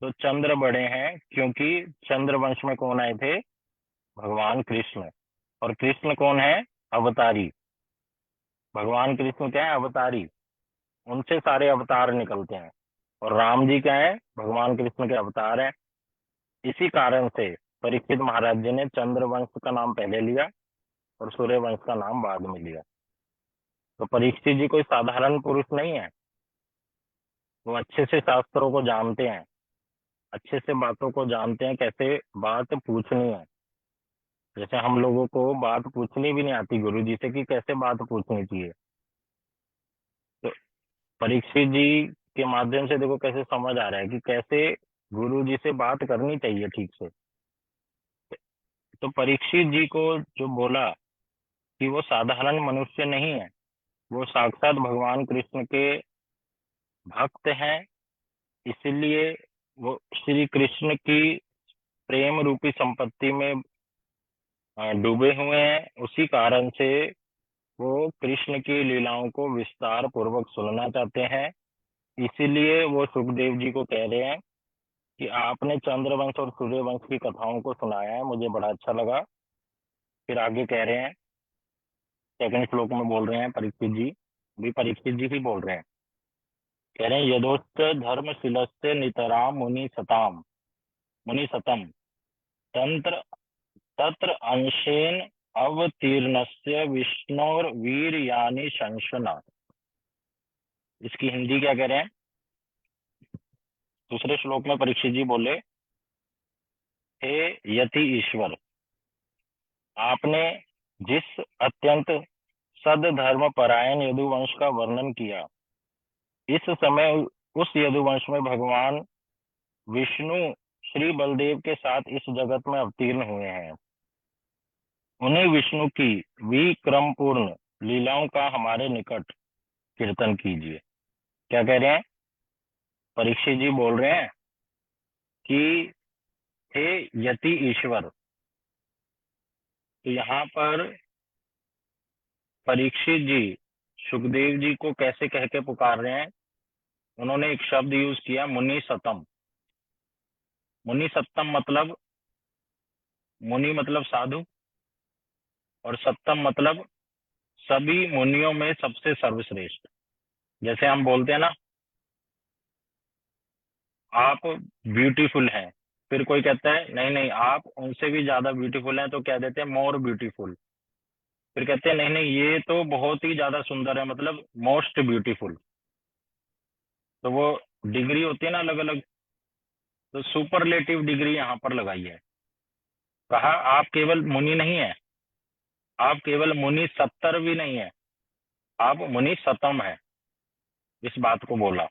तो चंद्र बड़े हैं, क्योंकि चंद्र वंश में कौन आए थे? भगवान कृष्ण। और कृष्ण कौन है? अवतारी। भगवान कृष्ण क्या है? अवतारी। उनसे सारे अवतार निकलते हैं, और राम जी क्या है? भगवान कृष्ण के अवतार हैं। इसी कारण से परीक्षित महाराज जी ने चंद्र वंश का नाम पहले लिया और सूर्य वंश का नाम बाद में लिया। तो परीक्षित जी कोई साधारण पुरुष नहीं है, वो अच्छे से शास्त्रों को जानते हैं, अच्छे से बातों को जानते हैं, कैसे बात पूछनी है। जैसे हम लोगों को बात पूछनी भी नहीं आती गुरु जी से कि कैसे बात पूछनी चाहिए, तो परीक्षित जी के माध्यम से देखो कैसे समझ आ रहा है कि कैसे गुरु जी से बात करनी चाहिए ठीक से। तो परीक्षित जी को जो बोला कि वो साधारण मनुष्य नहीं है, वो साक्षात भगवान कृष्ण के भक्त हैं, इसलिए वो श्री कृष्ण की प्रेम रूपी संपत्ति में डूबे हुए हैं। उसी कारण से वो कृष्ण की लीलाओं को विस्तार पूर्वक सुनना चाहते हैं। इसीलिए वो सुखदेव जी को कह रहे हैं कि आपने चंद्रवंश और सूर्यवंश की कथाओं को सुनाया है, मुझे बड़ा अच्छा लगा। फिर आगे कह रहे हैं, सेकंड श्लोक में बोल रहे हैं परीक्षित जी, भी परीक्षित जी ही बोल रहे हैं, कह रहे हैं, यदोक्त धर्मशीलस्य नितराम मुनि सतम तंत्र तत्र अंशेन अवतीर्णस्य विष्णोर वीर यानी शंसना। इसकी हिंदी क्या कह रहे हैं? दूसरे श्लोक में परीक्षित जी बोले, हे यति ईश्वर, आपने जिस अत्यंत सदधर्म परायण यदुवंश का वर्णन किया, इस समय उस यदुवंश में भगवान विष्णु श्री बलदेव के साथ इस जगत में अवतीर्ण हुए हैं। उन्हीं विष्णु की विक्रमपूर्ण लीलाओं का हमारे निकट कीर्तन कीजिए। क्या कह रहे हैं? परीक्षित जी बोल रहे हैं कि हे यति ईश्वर। तो यहाँ पर परीक्षित जी सुखदेव जी को कैसे कह के पुकार रहे हैं? उन्होंने एक शब्द यूज किया, मुनि सतम। मुनि सत्तम मतलब, मुनि मतलब साधु, और सत्तम मतलब सभी मुनियों में सबसे सर्वश्रेष्ठ। जैसे हम बोलते हैं ना, आप ब्यूटीफुल हैं, फिर कोई कहता है नहीं नहीं आप उनसे भी ज्यादा ब्यूटीफुल हैं, तो क्या देते हैं? More beautiful. फिर कहते हैं नहीं नहीं ये तो बहुत ही ज्यादा सुंदर है, मतलब मोस्ट ब्यूटीफुल। तो वो डिग्री होती है ना अलग अलग, तो सुपरलेटिव डिग्री यहाँ पर लगाई है। कहा आप केवल मुनि नहीं है, आप केवल मुनि सत्तर भी नहीं है, आप मुनि सतम है। इस बात को बोला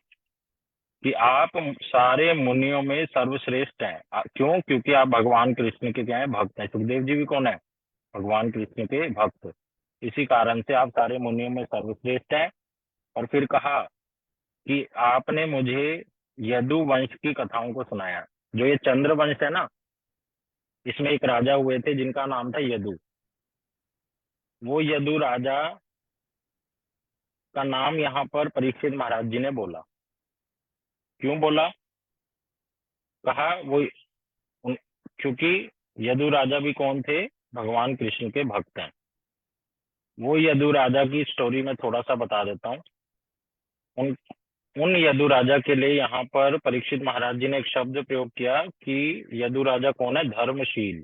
कि आप सारे मुनियों में सर्वश्रेष्ठ हैं। क्यों? क्योंकि आप भगवान कृष्ण के क्या है? भक्त हैं। सुखदेव जी भी कौन है? भगवान कृष्ण के भक्त। इसी कारण से आप सारे मुनियों में सर्वश्रेष्ठ हैं। और फिर कहा कि आपने मुझे यदु वंश की कथाओं को सुनाया। जो ये चंद्र वंश है ना, इसमें एक राजा हुए थे जिनका नाम था यदु। वो यदु राजा का नाम यहाँ पर परीक्षित महाराज जी ने बोला। क्यों बोला? कहा वो क्योंकि यदु राजा भी कौन थे? भगवान कृष्ण के भक्त हैं। वो यदु राजा की स्टोरी में थोड़ा सा बता देता हूँ। उन उन यदु राजा के लिए यहाँ पर परीक्षित महाराज जी ने एक शब्द प्रयोग किया कि यदु राजा कौन है? धर्मशील,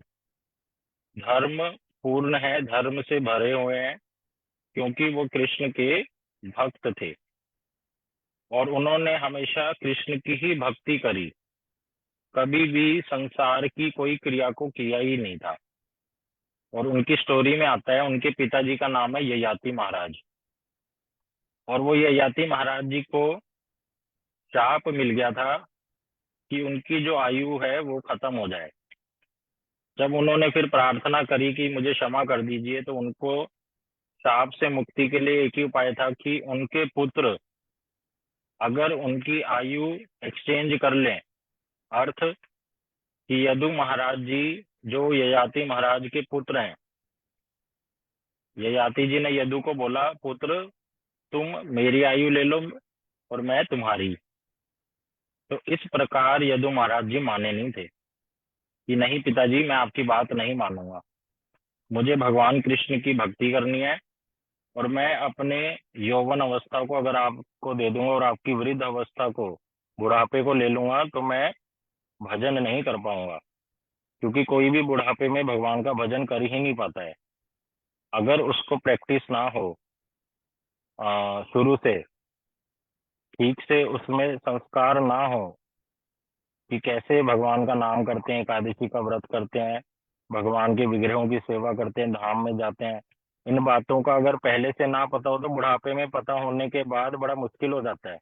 धर्म पूर्ण है, धर्म से भरे हुए हैं, क्योंकि वो कृष्ण के भक्त थे और उन्होंने हमेशा कृष्ण की ही भक्ति करी, कभी भी संसार की कोई क्रिया को किया ही नहीं था। और उनकी स्टोरी में आता है, उनके पिताजी का नाम है ययाति महाराज, और वो ययाति महाराज जी को शाप मिल गया था कि उनकी जो आयु है वो खत्म हो जाए। जब उन्होंने फिर प्रार्थना करी कि मुझे क्षमा कर दीजिए, तो उनको शाप से मुक्ति के लिए एक ही उपाय था कि उनके पुत्र अगर उनकी आयु एक्सचेंज कर लें, अर्थ कि यदु महाराज जी जो ययाति महाराज के पुत्र हैं, ययाति जी ने यदु को बोला, पुत्र तुम मेरी आयु ले लो और मैं तुम्हारी। तो इस प्रकार यदु महाराज जी माने नहीं थे कि नहीं पिताजी, मैं आपकी बात नहीं मानूंगा, मुझे भगवान कृष्ण की भक्ति करनी है, और मैं अपने यौवन अवस्था को अगर आपको दे दूंगा और आपकी वृद्ध अवस्था को, बुढ़ापे को ले लूंगा, तो मैं भजन नहीं कर पाऊंगा, क्योंकि कोई भी बुढ़ापे में भगवान का भजन कर ही नहीं पाता है। अगर उसको प्रैक्टिस ना हो शुरू से, ठीक से उसमें संस्कार ना हो कि कैसे भगवान का नाम करते हैं, एकादशी का व्रत करते हैं, भगवान के विग्रहों की सेवा करते हैं, धाम में जाते हैं, इन बातों का अगर पहले से ना पता हो तो बुढ़ापे में पता होने के बाद बड़ा मुश्किल हो जाता है।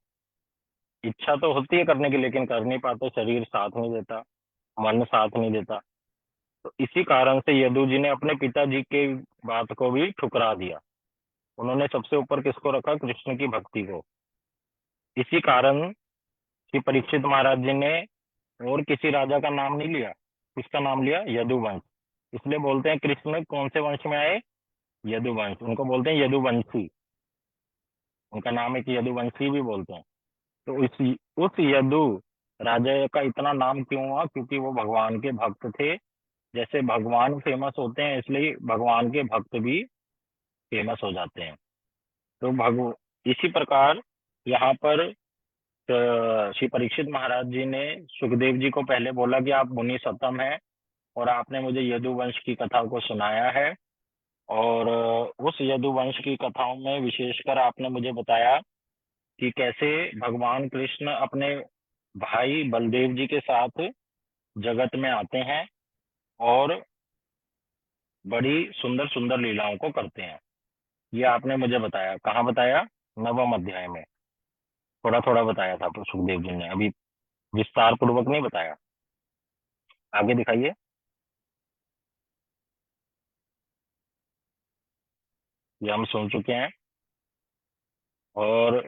इच्छा तो होती है करने की, लेकिन कर नहीं पाते, शरीर साथ नहीं देता, मन साथ नहीं देता। तो इसी कारण से यदु जी ने अपने पिताजी के बात को भी ठुकरा दिया। उन्होंने सबसे ऊपर किसको रखा? कृष्ण की भक्ति को। इसी कारण कि परीक्षित महाराज जी ने और किसी राजा का नाम नहीं लिया, किसका नाम लिया? यदुवंश। इसलिए बोलते हैं कृष्ण कौन से वंश में आए? यदुवंश। उनको बोलते हैं यदुवंशी, उनका नाम है कि यदुवंशी भी बोलते हैं। तो उस यदु राजा का इतना नाम क्यों हुआ? क्योंकि वो भगवान के भक्त थे। जैसे भगवान फेमस होते हैं, इसलिए भगवान के भक्त भी फेमस हो जाते हैं। तो इसी प्रकार यहाँ पर श्री परीक्षित महाराज जी ने सुखदेव जी को पहले बोला कि आप मुनि सत्तम हैं और आपने मुझे यदुवंश की कथा को सुनाया है, और उस यदुवंश की कथाओं में विशेषकर आपने मुझे बताया कि कैसे भगवान कृष्ण अपने भाई बलदेव जी के साथ जगत में आते हैं और बड़ी सुंदर सुंदर लीलाओं को करते हैं। ये आपने मुझे बताया। कहाँ बताया? 9वें अध्याय में थोड़ा थोड़ा बताया था, तो सुखदेव जी ने अभी विस्तार पूर्वक नहीं बताया। आगे दिखाइए। ये हम सुन चुके हैं। और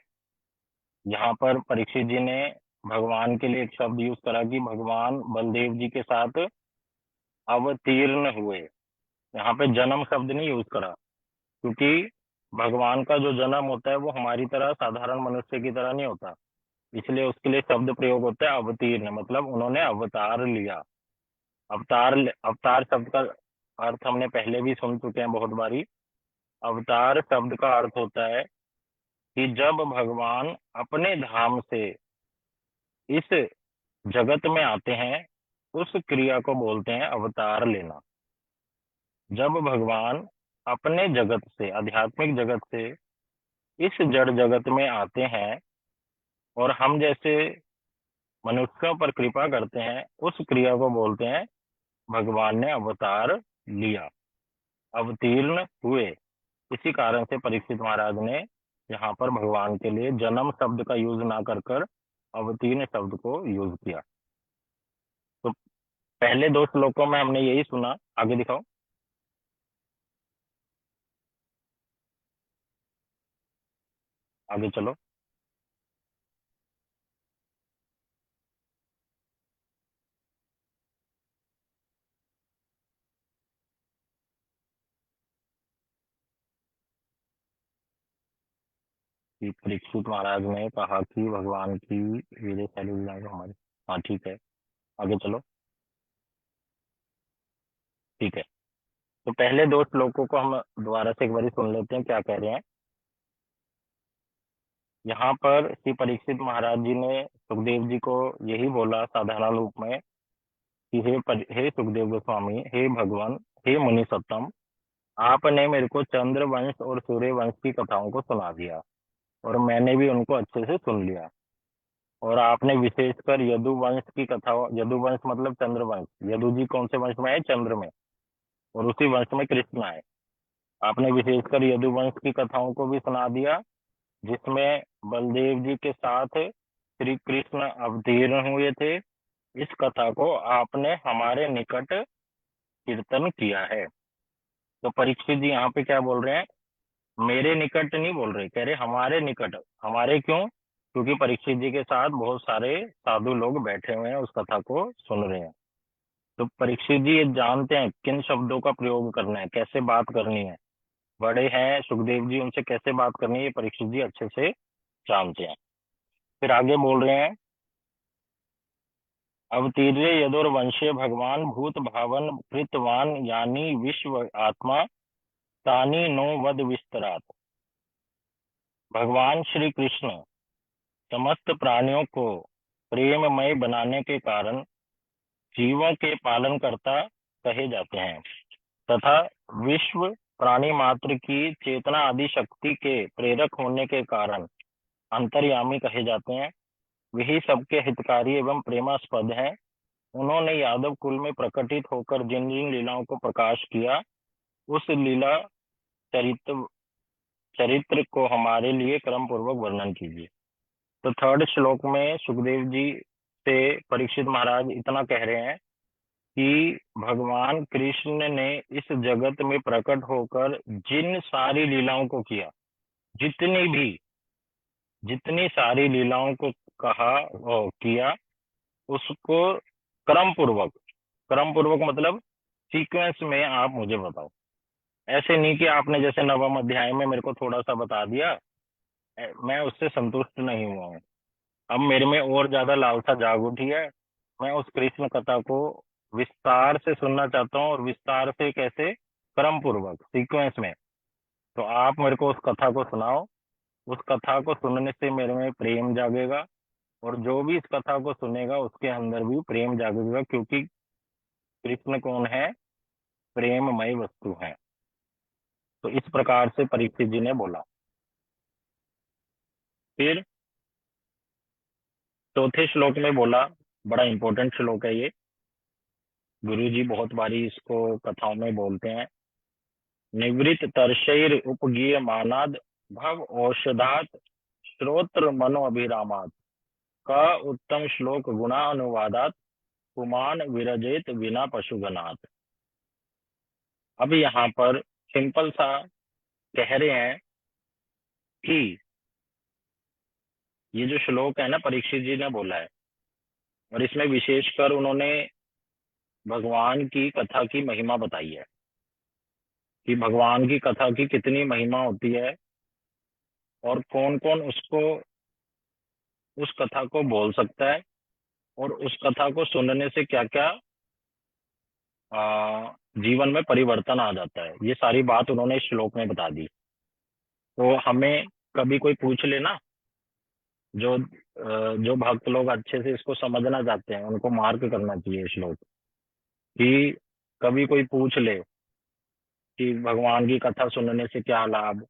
यहाँ पर परीक्षित जी ने भगवान के लिए एक शब्द यूज करा कि भगवान बलदेव जी के साथ अवतीर्ण हुए। यहाँ पे जन्म शब्द नहीं यूज करा, क्योंकि भगवान का जो जन्म होता है वो हमारी तरह साधारण मनुष्य की तरह नहीं होता, इसलिए उसके लिए शब्द प्रयोग होता है अवतीर्ण, मतलब उन्होंने अवतार लिया। अवतार शब्द का अर्थ हमने पहले भी सुन चुके हैं बहुत बारी। अवतार शब्द का अर्थ होता है कि जब भगवान अपने धाम से इस जगत में आते हैं, उस क्रिया को बोलते हैं अवतार लेना। जब भगवान अपने जगत से, आध्यात्मिक जगत से इस जड़ जगत में आते हैं और हम जैसे मनुष्यों पर कृपा करते हैं, उस क्रिया को बोलते हैं भगवान ने अवतार लिया, अवतीर्ण हुए। इसी कारण से परीक्षित महाराज ने यहाँ पर भगवान के लिए जन्म शब्द का यूज ना कर कर अवतीर्ण शब्द को यूज किया। तो पहले 2 श्लोकों में हमने यही सुना। आगे दिखाओ। आगे चलो। कि परीक्षित महाराज ने कहा कि भगवान की वीरशैली लीलाएं को हमारी। हाँ ठीक है, आगे चलो। ठीक है, तो पहले 2 श्लोकों को हम दोबारा से एक बार सुन लेते हैं क्या कह रहे हैं। यहाँ पर श्री परीक्षित महाराज जी ने सुखदेव जी को यही बोला साधारण रूप में कि हे सुखदेव गोस्वामी, हे भगवान, हे मुनि सत्तम, आपने मेरे को चंद्र वंश और सूर्य वंश की कथाओं को सुना दिया और मैंने भी उनको अच्छे से सुन लिया। और आपने विशेषकर यदु वंश की कथाओं, यदु वंश मतलब चंद्र वंश, यदु जी कौन से वंश में आए? चंद्र में, और उसी वंश में कृष्ण आए। आपने विशेषकर यदु वंश की कथाओं को भी सुना दिया, जिसमें बलदेव जी के साथ श्री कृष्ण अवतीर्ण हुए थे। इस कथा को आपने हमारे निकट कीर्तन किया है। तो परीक्षित जी यहाँ पे क्या बोल रहे हैं, मेरे निकट नहीं बोल रहे, कह रहे हमारे निकट। हमारे क्यों? क्योंकि परीक्षित जी के साथ बहुत सारे साधु लोग बैठे हुए हैं, उस कथा को सुन रहे हैं। तो परीक्षित जी ये जानते हैं किन शब्दों का प्रयोग करना है, कैसे बात करनी है। बड़े हैं सुखदेव जी, उनसे कैसे बात करनी है ये परीक्षित जी अच्छे से जानते हैं। फिर आगे बोल रहे हैं, अवतीर्य यदुर वंशे भगवान भूत भावन कृतवान यानी विश्व आत्मा तानी नो वद विस्तरात। भगवान श्री कृष्ण समस्त प्राणियों को प्रेममय बनाने के कारण जीवों के पालनकर्ता कहे जाते हैं तथा विश्व प्राणी मात्र की चेतना आदि शक्ति के प्रेरक होने के कारण अंतर्यामी कहे जाते हैं। वही सबके हितकारी एवं प्रेमास्पद हैं। उन्होंने यादव कुल में प्रकटित होकर जिन जिन लीलाओं को प्रकाश किया, उस लीला चरित्र चरित्र को हमारे लिए क्रम पूर्वक वर्णन कीजिए। तो थर्ड श्लोक में सुखदेव जी से परीक्षित महाराज इतना कह रहे हैं कि भगवान कृष्ण ने इस जगत में प्रकट होकर जिन सारी लीलाओं को किया, जितनी सारी लीलाओं को कहा और किया, उसको क्रम पूर्वक मतलब सीक्वेंस में आप मुझे बताओ। ऐसे नहीं कि आपने जैसे नवम अध्याय में मेरे को थोड़ा सा बता दिया, मैं उससे संतुष्ट नहीं हुआ हूँ। अब मेरे में और ज्यादा लालसा जाग उठी है। मैं उस कृष्ण कथा को विस्तार से सुनना चाहता हूँ, और विस्तार से कैसे? क्रम पूर्वक सीक्वेंस में। तो आप मेरे को उस कथा को सुनाओ। उस कथा को सुनने से मेरे में प्रेम जागेगा, और जो भी इस कथा को सुनेगा उसके अंदर भी प्रेम जागेगा, क्योंकि कृष्ण कौन है? प्रेममय वस्तु है। तो इस प्रकार से परीक्षित जी ने बोला। फिर चौथे श्लोक में बोला, बड़ा इंपॉर्टेंट श्लोक है ये, गुरु जी बहुत बारी इसको कथाओं में बोलते हैं। निवृत्त तर्षैर उपगीय मानाद भव औषधात श्रोत्र मनो अभिरामात का उत्तम श्लोक गुणानुवादात पुमान विरजेत बिना पशुगनात। अब यहाँ पर सिंपल सा कह रहे हैं कि ये जो श्लोक है ना, परीक्षित जी ने बोला है, और इसमें विशेषकर उन्होंने भगवान की कथा की महिमा बताई है कि भगवान की कथा की कितनी महिमा होती है, और कौन कौन उसको उस कथा को बोल सकता है, और उस कथा को सुनने से क्या क्या जीवन में परिवर्तन आ जाता है। ये सारी बात उन्होंने इस श्लोक में बता दी। तो हमें कभी कोई पूछ लेना, जो भक्त लोग अच्छे से इसको समझना चाहते हैं उनको मार्क करना चाहिए श्लोक, कि कभी कोई पूछ ले कि भगवान की कथा सुनने से क्या लाभ,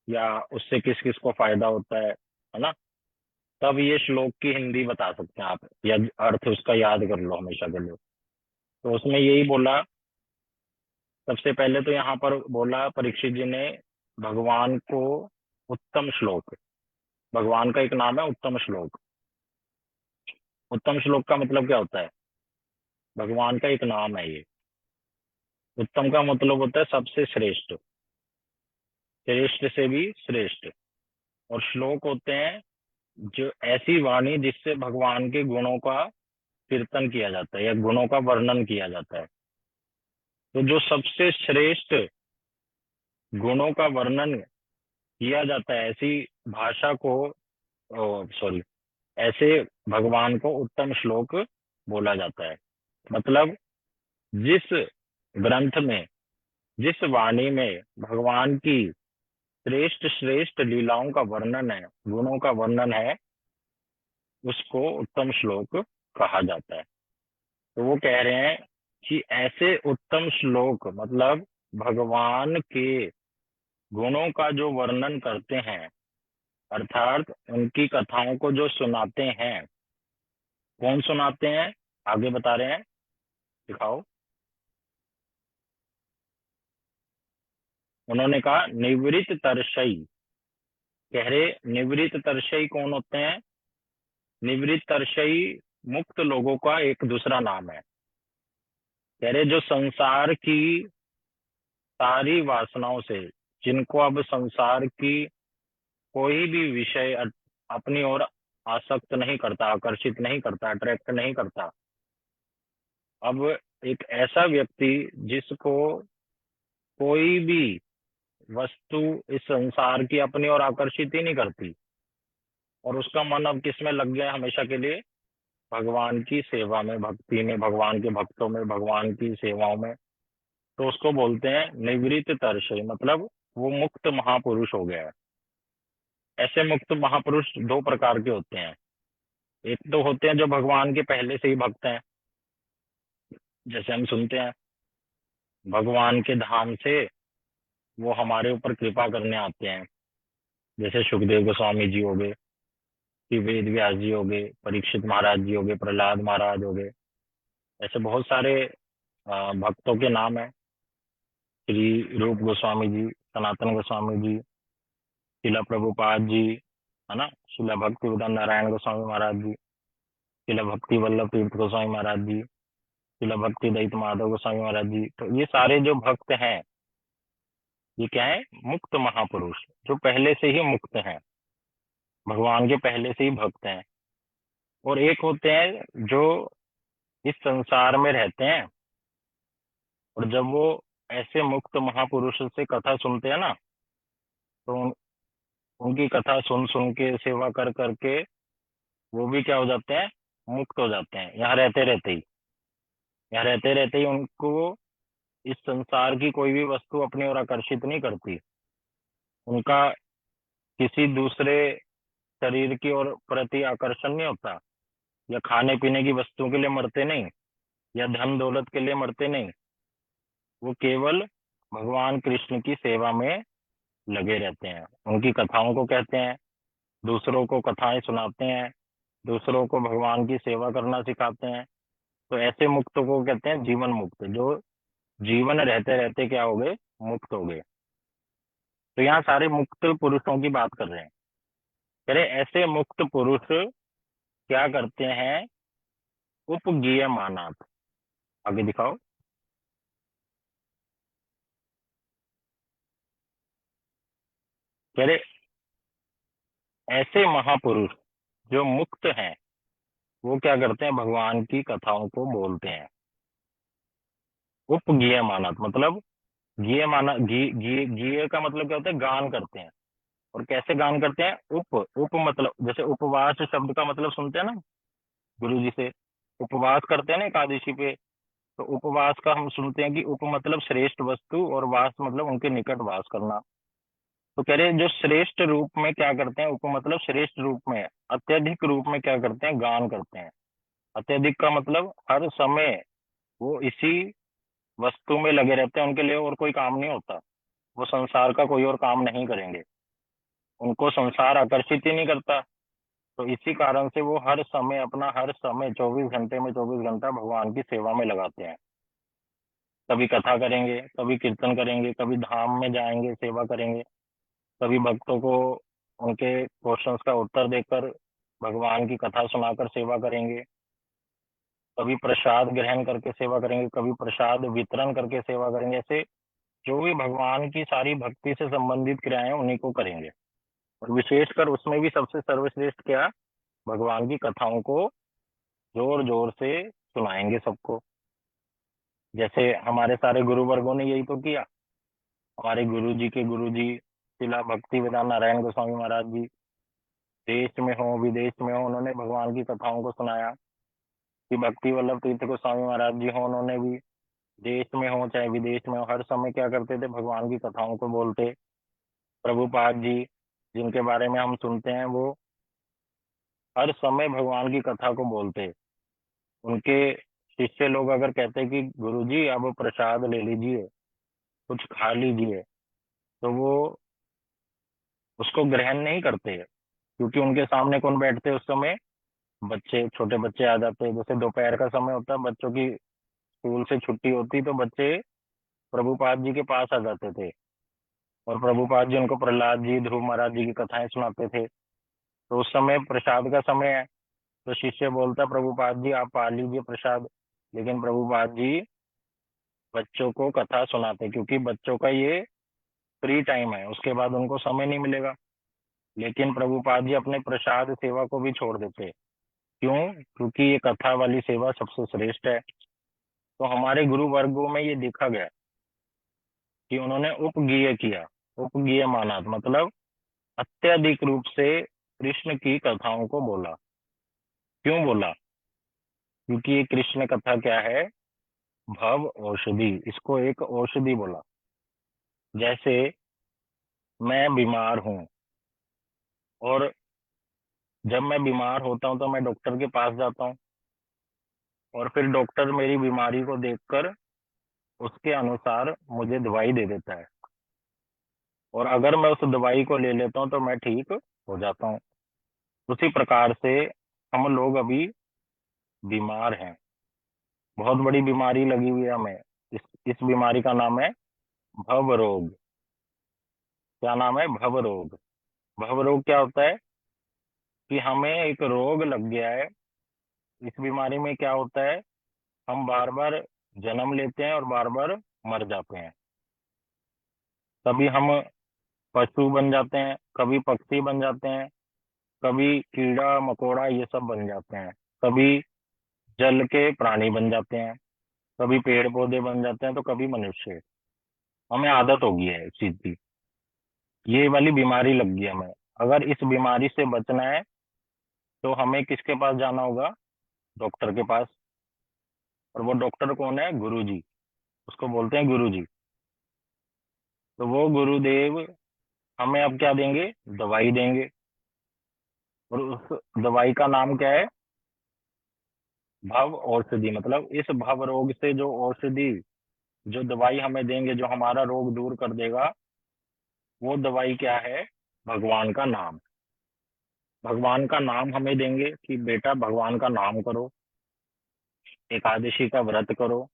या उससे किस किस को फायदा होता है ना, तब ये श्लोक की हिंदी बता सकते हैं आप, या अर्थ उसका याद कर लो हमेशा के लिए। तो उसमें यही बोला, सबसे पहले तो यहाँ पर बोला परीक्षित जी ने भगवान को उत्तम श्लोक, भगवान का एक नाम है उत्तम श्लोक। उत्तम श्लोक का मतलब क्या होता है? भगवान का एक नाम है ये। उत्तम का मतलब होता है सबसे श्रेष्ठ, श्रेष्ठ से भी श्रेष्ठ। और श्लोक होते हैं जो ऐसी वाणी जिससे भगवान के गुणों का कीर्तन किया जाता है या गुणों का वर्णन किया जाता है। तो जो सबसे श्रेष्ठ गुणों का वर्णन किया जाता है, ऐसी भाषा को, सॉरी, ऐसे भगवान को उत्तम श्लोक बोला जाता है। मतलब जिस ग्रंथ में, जिस वाणी में भगवान की श्रेष्ठ श्रेष्ठ लीलाओं का वर्णन है, गुणों का वर्णन है, उसको उत्तम श्लोक कहा जाता है। तो वो कह रहे हैं कि ऐसे उत्तम श्लोक मतलब भगवान के गुणों का जो वर्णन करते हैं, अर्थात उनकी कथाओं को जो सुनाते हैं, कौन सुनाते हैं आगे बता रहे हैं, दिखाओ। उन्होंने कहा निवृत्त तरसई, कह रहे निवृत्त तरसई कौन होते हैं? निवृत्त तरसई मुक्त लोगों का एक दूसरा नाम है। कह रहे जो संसार की सारी वासनाओं से, जिनको अब संसार की कोई भी विषय अपनी ओर आसक्त नहीं करता, आकर्षित नहीं करता, अट्रैक्ट नहीं करता। अब एक ऐसा व्यक्ति जिसको कोई भी वस्तु इस संसार की अपनी ओर आकर्षित ही नहीं करती, और उसका मन अब किस में लग गया हमेशा के लिए? भगवान की सेवा में, भक्ति में, भगवान के भक्तों में, भगवान की सेवाओं में, तो उसको बोलते हैं निवृत्त तर्षय, मतलब वो मुक्त महापुरुष हो गया है। ऐसे मुक्त महापुरुष दो प्रकार के होते हैं। एक तो होते हैं जो भगवान के पहले से ही भक्त हैं, जैसे हम सुनते हैं भगवान के धाम से वो हमारे ऊपर कृपा करने आते हैं, जैसे सुखदेव गोस्वामी जी हो गए, कि वेद व्यास जी हो गए, परीक्षित महाराज जी हो गए, प्रहलाद महाराज हो गए। ऐसे बहुत सारे भक्तों के नाम है। श्री रूप गोस्वामी जी, सनातन गोस्वामी जी, शिला प्रभुपाद जी, है ना, शिला भक्ति वेदांत नारायण गोस्वामी महाराज जी, शिला भक्ति वल्लभ तीर्थ गोस्वामी महाराज जी, शिला भक्ति दयित माधव गोस्वामी महाराज जी। तो ये सारे जो भक्त हैं, ये क्या है? मुक्त महापुरुष, जो पहले से ही मुक्त हैं, भगवान के पहले से ही भक्त हैं। और एक होते हैं जो इस संसार में रहते हैं, और जब वो ऐसे मुक्त महापुरुष से कथा सुनते हैं ना, तो उनकी कथा सुन सुन के, सेवा कर करके वो भी क्या हो जाते हैं? मुक्त हो जाते हैं। यहाँ रहते रहते ही, यहाँ रहते रहते ही उनको इस संसार की कोई भी वस्तु अपनी ओर आकर्षित नहीं करती। उनका किसी दूसरे शरीर की ओर प्रति आकर्षण नहीं होता, या खाने पीने की वस्तुओं के लिए मरते नहीं, या धन दौलत के लिए मरते नहीं। वो केवल भगवान कृष्ण की सेवा में लगे रहते हैं। उनकी कथाओं को कहते हैं, दूसरों को कथाएं सुनाते हैं, दूसरों को भगवान की सेवा करना सिखाते हैं। तो ऐसे मुक्तों को कहते हैं जीवन मुक्त, जो जीवन रहते रहते क्या हो गए? मुक्त हो गए। तो यहाँ सारे मुक्त पुरुषों की बात कर रहे हैं। कह रहे ऐसे मुक्त पुरुष क्या करते हैं? उपगीय मानात। आगे दिखाओ। कह रहे ऐसे महापुरुष जो मुक्त हैं, वो क्या करते हैं? भगवान की कथाओं को बोलते हैं। उपगीय मानत मतलब, गीय माना, गीय का मतलब क्या होता है? गान करते हैं। और कैसे गान करते हैं? उप मतलब, जैसे उपवास शब्द का मतलब सुनते हैं ना गुरु जी से, उपवास करते हैं ना एकादशी पे, तो उपवास का हम सुनते हैं कि उप मतलब श्रेष्ठ वस्तु, और वास मतलब उनके निकट वास करना। तो कह रहे हैं जो श्रेष्ठ रूप में क्या करते हैं? उप मतलब श्रेष्ठ रूप में, अत्यधिक रूप में क्या करते हैं? गान करते हैं। अत्यधिक का मतलब हर समय वो इसी वस्तु में लगे रहते हैं, उनके लिए और कोई काम नहीं होता। वो संसार का कोई और काम नहीं करेंगे, उनको संसार आकर्षित ही नहीं करता। तो इसी कारण से वो हर समय अपना, हर समय 24 घंटे में 24 घंटा भगवान की सेवा में लगाते हैं। कभी कथा करेंगे, कभी कीर्तन करेंगे, कभी धाम में जाएंगे, सेवा करेंगे, कभी भक्तों को उनके क्वेश्चंस का उत्तर देकर भगवान की कथा सुनाकर सेवा करेंगे, कभी प्रसाद ग्रहण करके सेवा करेंगे, कभी प्रसाद वितरण करके सेवा करेंगे। ऐसे जो भी भगवान की सारी भक्ति से संबंधित क्रियाएं उन्हीं को करेंगे। और विशेषकर उसमें भी सबसे सर्वश्रेष्ठ क्या? भगवान की कथाओं को जोर जोर से सुनाएंगे सबको। जैसे हमारे सारे गुरु वर्गों ने यही तो किया। हमारे गुरु जी के गुरु जी शिला भक्ति वेदांत नारायण गोस्वामी महाराज जी, देश में हो विदेश में हो, उन्होंने भगवान की कथाओं को सुनाया। कि भक्ति वल्लभ तीर्थ गोस्वामी महाराज जी हो, उन्होंने भी देश में हो चाहे विदेश में हो, हर समय क्या करते थे? भगवान की कथाओं को बोलते। प्रभुपाद जी, जिनके बारे में हम सुनते हैं, वो हर समय भगवान की कथा को बोलते। उनके शिष्य लोग अगर कहते कि गुरुजी अब प्रसाद ले लीजिए, कुछ खा लीजिए, तो वो उसको ग्रहण नहीं करते, क्योंकि उनके सामने कौन बैठते उस समय? बच्चे, छोटे बच्चे आ जाते। जैसे दोपहर का समय होता है, बच्चों की स्कूल से छुट्टी होती, तो बच्चे प्रभुपाद जी के पास आ जाते थे, और प्रभुपाद जी उनको प्रहलाद जी, ध्रुव महाराज जी की कथाएं सुनाते थे। तो उस समय प्रसाद का समय है, तो शिष्य बोलता प्रभुपाद जी आप पा लीजिए प्रसाद। लेकिन प्रभुपाद जी बच्चों को कथा सुनाते, क्योंकि बच्चों का ये फ्री टाइम है, उसके बाद उनको समय नहीं मिलेगा। लेकिन प्रभुपाद जी अपने प्रसाद सेवा को भी छोड़ देते। क्यों? क्योंकि ये कथा वाली सेवा सबसे श्रेष्ठ है। तो हमारे गुरु वर्गों में ये देखा गया कि उन्होंने उपगीय किया। उपगीय माना मतलब अत्यधिक रूप से कृष्ण की कथाओं को बोला। क्यों बोला? क्योंकि ये कृष्ण कथा क्या है? भव औषधि। इसको एक औषधि बोला। जैसे मैं बीमार हूं, और जब मैं बीमार होता हूं तो मैं डॉक्टर के पास जाता हूं, और फिर डॉक्टर मेरी बीमारी को देखकर उसके अनुसार मुझे दवाई दे देता है, और अगर मैं उस दवाई को ले लेता हूं तो मैं ठीक हो जाता हूं। उसी प्रकार से हम लोग अभी बीमार हैं, बहुत बड़ी बीमारी लगी हुई है हमें। इस बीमारी का नाम है भव रोग। क्या नाम है? भव रोग। भव रोग क्या होता है? कि हमें एक रोग लग गया है। इस बीमारी में क्या होता है? हम बार बार जन्म लेते हैं और बार बार मर जाते हैं। कभी हम पशु बन जाते हैं, कभी पक्षी बन जाते हैं, कभी कीड़ा मकोड़ा ये सब बन जाते हैं, कभी जल के प्राणी बन जाते हैं, कभी पेड़ पौधे बन जाते हैं, तो कभी मनुष्य। हमें आदत हो गई है इस चीज की। ये वाली बीमारी लग गई है हमें। अगर इस बीमारी से बचना है तो हमें किसके पास जाना होगा? डॉक्टर के पास। और वो डॉक्टर कौन है? गुरु जी। उसको बोलते हैं गुरु जी। तो वो गुरुदेव हमें अब क्या देंगे? दवाई देंगे। और उस दवाई का नाम क्या है? भव औषधि। मतलब इस भव रोग से जो औषधि, जो दवाई हमें देंगे, जो हमारा रोग दूर कर देगा, वो दवाई क्या है? भगवान का नाम। भगवान का नाम हमें देंगे कि बेटा भगवान का नाम करो, एकादशी का व्रत करो,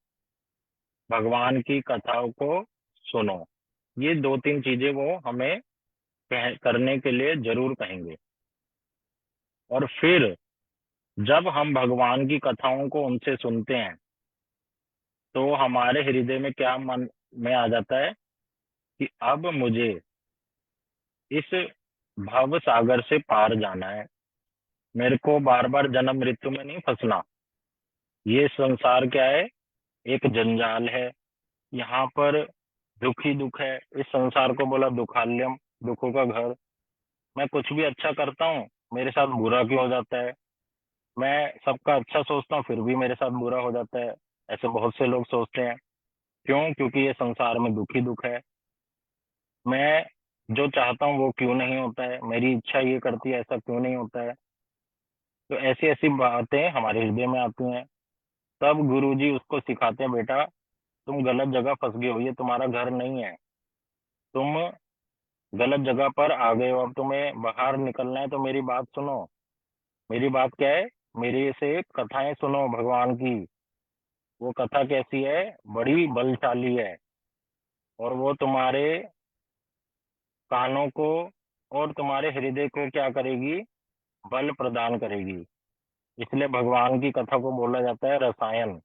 भगवान की कथाओं को सुनो। ये दो तीन चीजें वो हमें करने के लिए जरूर कहेंगे। और फिर जब हम भगवान की कथाओं को उनसे सुनते हैं तो हमारे हृदय में क्या मन में आ जाता है? कि अब मुझे इस भव सागर से पार जाना है, मेरे को बार बार जन्म मृत्यु में नहीं फंसना। ये संसार क्या है? एक जंजाल है। यहाँ पर दुख ही दुख है। इस संसार को बोला दुखालयम, दुखों का घर। मैं कुछ भी अच्छा करता हूँ, मेरे साथ बुरा क्यों हो जाता है? मैं सबका अच्छा सोचता हूँ, फिर भी मेरे साथ बुरा हो जाता है। ऐसे बहुत से लोग सोचते हैं। क्यों? क्योंकि ये संसार में दुख ही दुख है। मैं जो चाहता हूँ वो क्यों नहीं होता है? मेरी इच्छा ये करती है, ऐसा क्यों नहीं होता है? तो ऐसी ऐसी बातें हमारे हृदय में आती हैं। तब गुरुजी उसको सिखाते हैं, बेटा तुम गलत जगह फंस गए हो, ये तुम्हारा घर नहीं है। तुम गलत जगह पर आ गए हो। अब तुम्हें बाहर निकलना है तो मेरी बात सुनो। मेरी बात क्या है? मेरे से कथाएं सुनो भगवान की। वो कथा कैसी है? बड़ी बलशाली है, और वो तुम्हारे कानों को और तुम्हारे हृदय को क्या करेगी? बल प्रदान करेगी। इसलिए भगवान की कथा को बोला जाता है रसायन।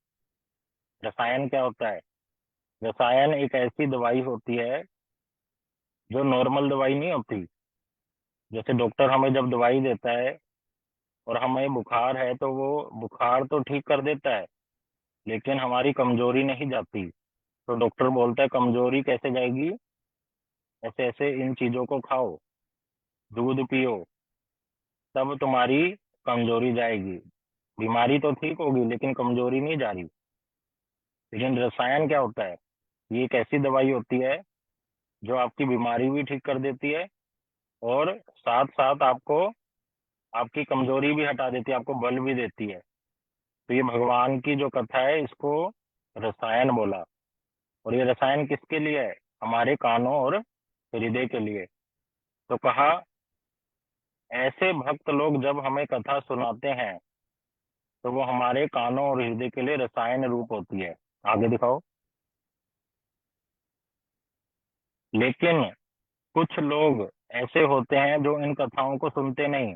रसायन क्या होता है? रसायन एक ऐसी दवाई होती है जो नॉर्मल दवाई नहीं होती। जैसे डॉक्टर हमें जब दवाई देता है और हमें बुखार है तो वो बुखार तो ठीक कर देता है, लेकिन हमारी कमजोरी नहीं जाती। तो डॉक्टर बोलता है कमजोरी कैसे जाएगी? ऐसे ऐसे इन चीजों को खाओ, दूध पियो, तब तुम्हारी कमजोरी जाएगी। बीमारी तो ठीक होगी लेकिन कमजोरी नहीं जा रही। लेकिन रसायन क्या होता है? ये एक ऐसी दवाई होती है जो आपकी बीमारी भी ठीक कर देती है, और साथ साथ आपको आपकी कमजोरी भी हटा देती है, आपको बल भी देती है। तो ये भगवान की जो कथा है इसको रसायन बोला। और ये रसायन किसके लिए है? हमारे कानों और हृदय के लिए। तो कहा ऐसे भक्त लोग जब हमें कथा सुनाते हैं तो वो हमारे कानों और हृदय के लिए रसायन रूप होती है। आगे दिखाओ। लेकिन कुछ लोग ऐसे होते हैं जो इन कथाओं को सुनते नहीं,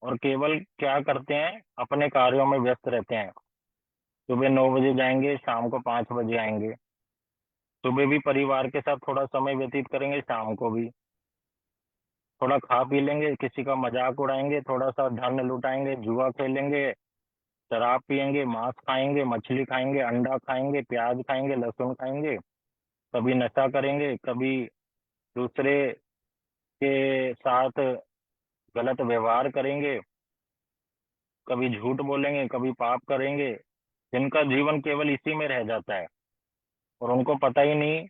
और केवल क्या करते हैं? अपने कार्यों में व्यस्त रहते हैं। सुबह 9 बजे जाएंगे, शाम को 5 बजे आएंगे। सुबह भी परिवार के साथ थोड़ा समय व्यतीत करेंगे, शाम को भी थोड़ा खा पी लेंगे, किसी का मजाक उड़ाएंगे, थोड़ा सा धन लुटाएंगे, जुआ खेलेंगे, शराब पियेंगे, मांस खाएंगे, मछली खाएंगे, अंडा खाएंगे, प्याज खाएंगे, लहसुन खाएंगे। कभी नशा करेंगे, कभी दूसरे के साथ गलत व्यवहार करेंगे, कभी झूठ बोलेंगे, कभी पाप करेंगे। जिनका जीवन केवल इसी में रह जाता है और उनको पता ही नहीं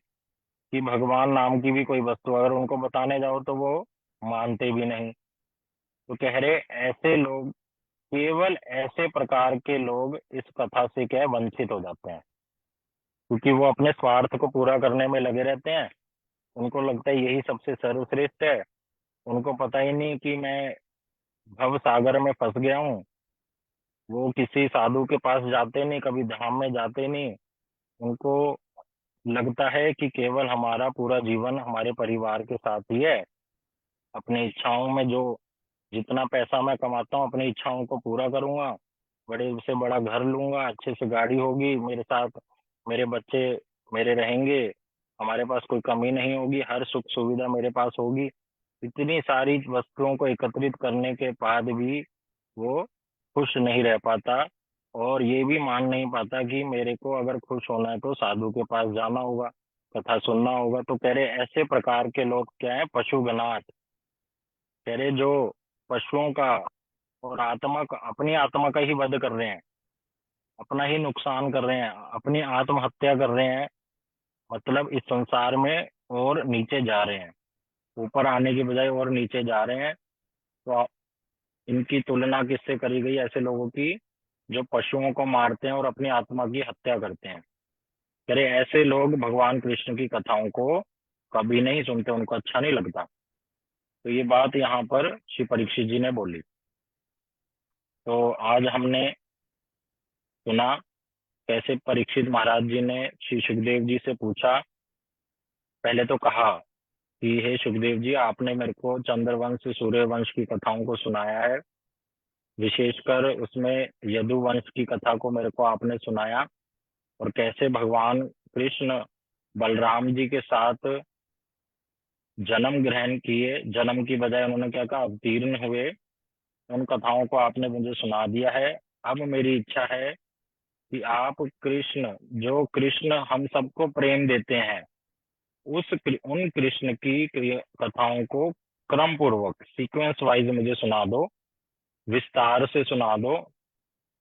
कि भगवान नाम की भी कोई वस्तु, अगर उनको बताने जाओ तो वो मानते भी नहीं। तो कह रहे ऐसे लोग, केवल ऐसे प्रकार के लोग इस कथा से क्या है, वंचित हो जाते हैं, क्योंकि वो अपने स्वार्थ को पूरा करने में लगे रहते हैं। उनको लगता है यही सबसे सर्वश्रेष्ठ है। उनको पता ही नहीं कि मैं भव सागर में फंस गया हूँ। वो किसी साधु के पास जाते नहीं, कभी धाम में जाते नहीं। उनको लगता है कि केवल हमारा पूरा जीवन हमारे परिवार के साथ ही है। अपनी इच्छाओं में जो जितना पैसा मैं कमाता हूँ, अपनी इच्छाओं को पूरा करूंगा, बड़े से बड़ा घर लूंगा, अच्छे से गाड़ी होगी मेरे साथ, मेरे बच्चे मेरे रहेंगे, हमारे पास कोई कमी नहीं होगी, हर सुख सुविधा मेरे पास होगी। इतनी सारी वस्तुओं को एकत्रित करने के बाद भी वो खुश नहीं रह पाता और ये भी मान नहीं पाता कि मेरे को अगर खुश होना है तो साधु के पास जाना होगा, कथा सुनना होगा। तो कह रहे ऐसे प्रकार के लोग क्या है, पशुगणाट। कह रहे जो पशुओं का और आत्मा का, अपनी आत्मा का ही वध कर रहे हैं, अपना ही नुकसान कर रहे हैं, अपनी आत्महत्या कर रहे हैं। मतलब इस संसार में और नीचे जा रहे हैं, ऊपर आने की बजाय और नीचे जा रहे हैं। तो इनकी तुलना किससे करी गई, ऐसे लोगों की जो पशुओं को मारते हैं और अपनी आत्मा की हत्या करते हैं। कह रहे ऐसे लोग भगवान कृष्ण की कथाओं को कभी नहीं सुनते, उनको अच्छा नहीं लगता। तो ये बात यहाँ पर श्री परीक्षित जी ने बोली। तो आज हमने सुना कैसे परीक्षित महाराज जी ने श्री सुखदेव जी से पूछा। पहले तो कहा कि हे सुखदेव जी, आपने मेरे को चंद्रवंश सूर्यवंश की कथाओं को सुनाया है, विशेषकर उसमें यदुवंश की कथा को मेरे को आपने सुनाया, और कैसे भगवान कृष्ण बलराम जी के साथ जन्म ग्रहण किए, जन्म की बजाय उन्होंने क्या कहा, अवतीर्ण हुए। उन कथाओं को आपने मुझे सुना दिया है। अब मेरी इच्छा है कि आप कृष्ण, जो कृष्ण हम सबको प्रेम देते हैं, उन कृष्ण की कथाओं को क्रम पूर्वक सीक्वेंस वाइज मुझे सुना दो, विस्तार से सुना दो।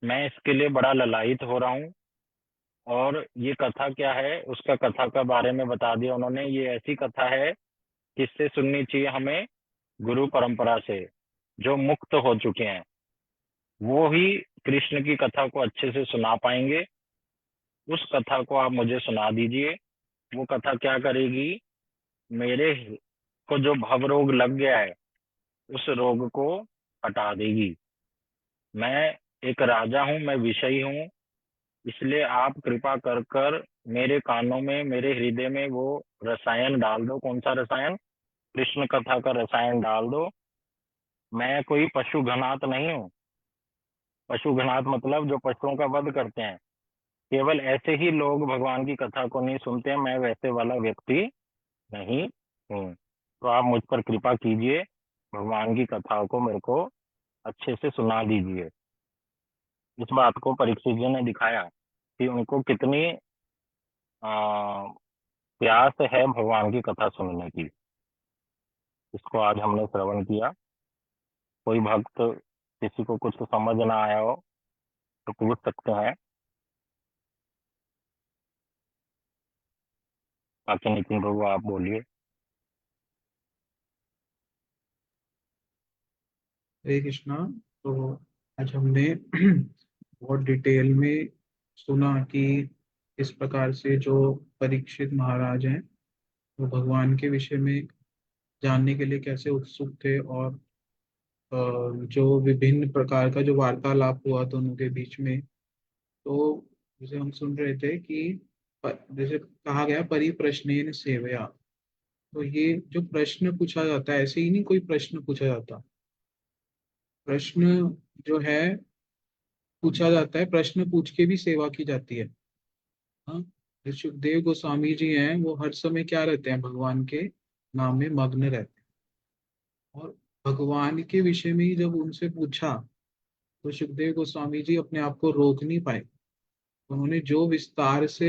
मैं इसके लिए बड़ा ललायित हो रहा हूँ। और ये कथा क्या है, उसका कथा का बारे में बता दिया उन्होंने। ये ऐसी कथा है, किससे सुननी चाहिए हमें, गुरु परंपरा से, जो मुक्त हो चुके हैं वो ही कृष्ण की कथा को अच्छे से सुना पाएंगे। उस कथा को आप मुझे सुना दीजिए। वो कथा क्या करेगी, मेरे को जो भव रोग लग गया है उस रोग को हटा देगी। मैं एक राजा हूँ, मैं विषयी हूँ, इसलिए आप कृपा कर कर मेरे कानों में, मेरे हृदय में वो रसायन डाल दो। कौन सा रसायन, कृष्ण कथा का रसायन डाल दो। मैं कोई पशु घनात नहीं हूँ। पशु घनात मतलब जो पशुओं का वध करते हैं। केवल ऐसे ही लोग भगवान की कथा को नहीं सुनते हैं, मैं वैसे वाला व्यक्ति नहीं हूँ। तो आप मुझ पर कृपा कीजिए, भगवान की कथाओं को मेरे को अच्छे से सुना दीजिए। इस बात को परीक्षित जी ने दिखाया कि उनको कितनी आ, प्यास है भगवान की कथा सुनने की। इसको आज हमने श्रवण किया। कोई भक्त, किसी को कुछ समझ ना आया हो तो पूछ सकते हैं। बाकी नितिन प्रभु आप बोलिए। हरे कृष्णा। तो आज हमने बहुत डिटेल में सुना कि इस प्रकार से जो परीक्षित महाराज हैं वो भगवान के विषय में जानने के लिए कैसे उत्सुक थे, और जो विभिन्न प्रकार का जो वार्तालाप हुआ दोनों के बीच में। तो जैसे हम सुन रहे थे कि जैसे कहा गया परिप्रश्नेन सेवया, तो ये जो प्रश्न पूछा जाता है, ऐसे ही नहीं कोई प्रश्न पूछा जाता। प्रश्न जो है पूछा जाता है, प्रश्न पूछ के भी सेवा की जाती है। हाँ, जो सुखदेव गोस्वामी जी हैं वो हर समय क्या रहते हैं, भगवान के नाम में मग्न रहते हैं। और भगवान के विषय में ही जब उनसे पूछा तो सुखदेव गोस्वामी जी अपने आप को रोक नहीं पाए। उन्होंने जो विस्तार से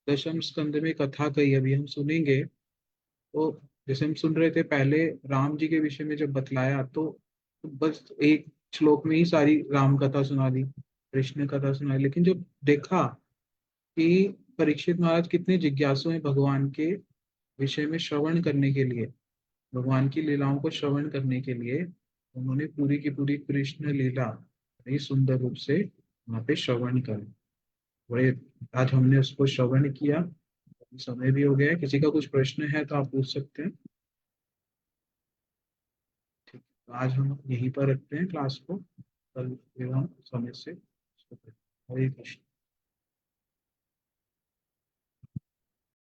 दशम स्कंद में कथा कही, अभी हम सुनेंगे। तो जैसे हम सुन रहे थे पहले, राम जी के विषय में जब बतलाया तो बस एक श्लोक में ही सारी राम कथा सुना दी, कृष्ण कथा सुनाई। लेकिन जब देखा कि परीक्षित महाराज कितने जिज्ञासु हैं भगवान के विषय में श्रवण करने के लिए, भगवान की लीलाओं को श्रवण करने के लिए, उन्होंने पूरी की पूरी कृष्ण लीला बड़ी सुंदर रूप से वहाँ पे श्रवण कर बड़े। आज हमने उसको श्रवण किया, समय भी हो गया है। किसी का कुछ प्रश्न है तो आप पूछ सकते हैं। ठीक है, तो आज हम यहीं पर रखते हैं क्लास को, कल फिर हम समय से हरे कृष्ण।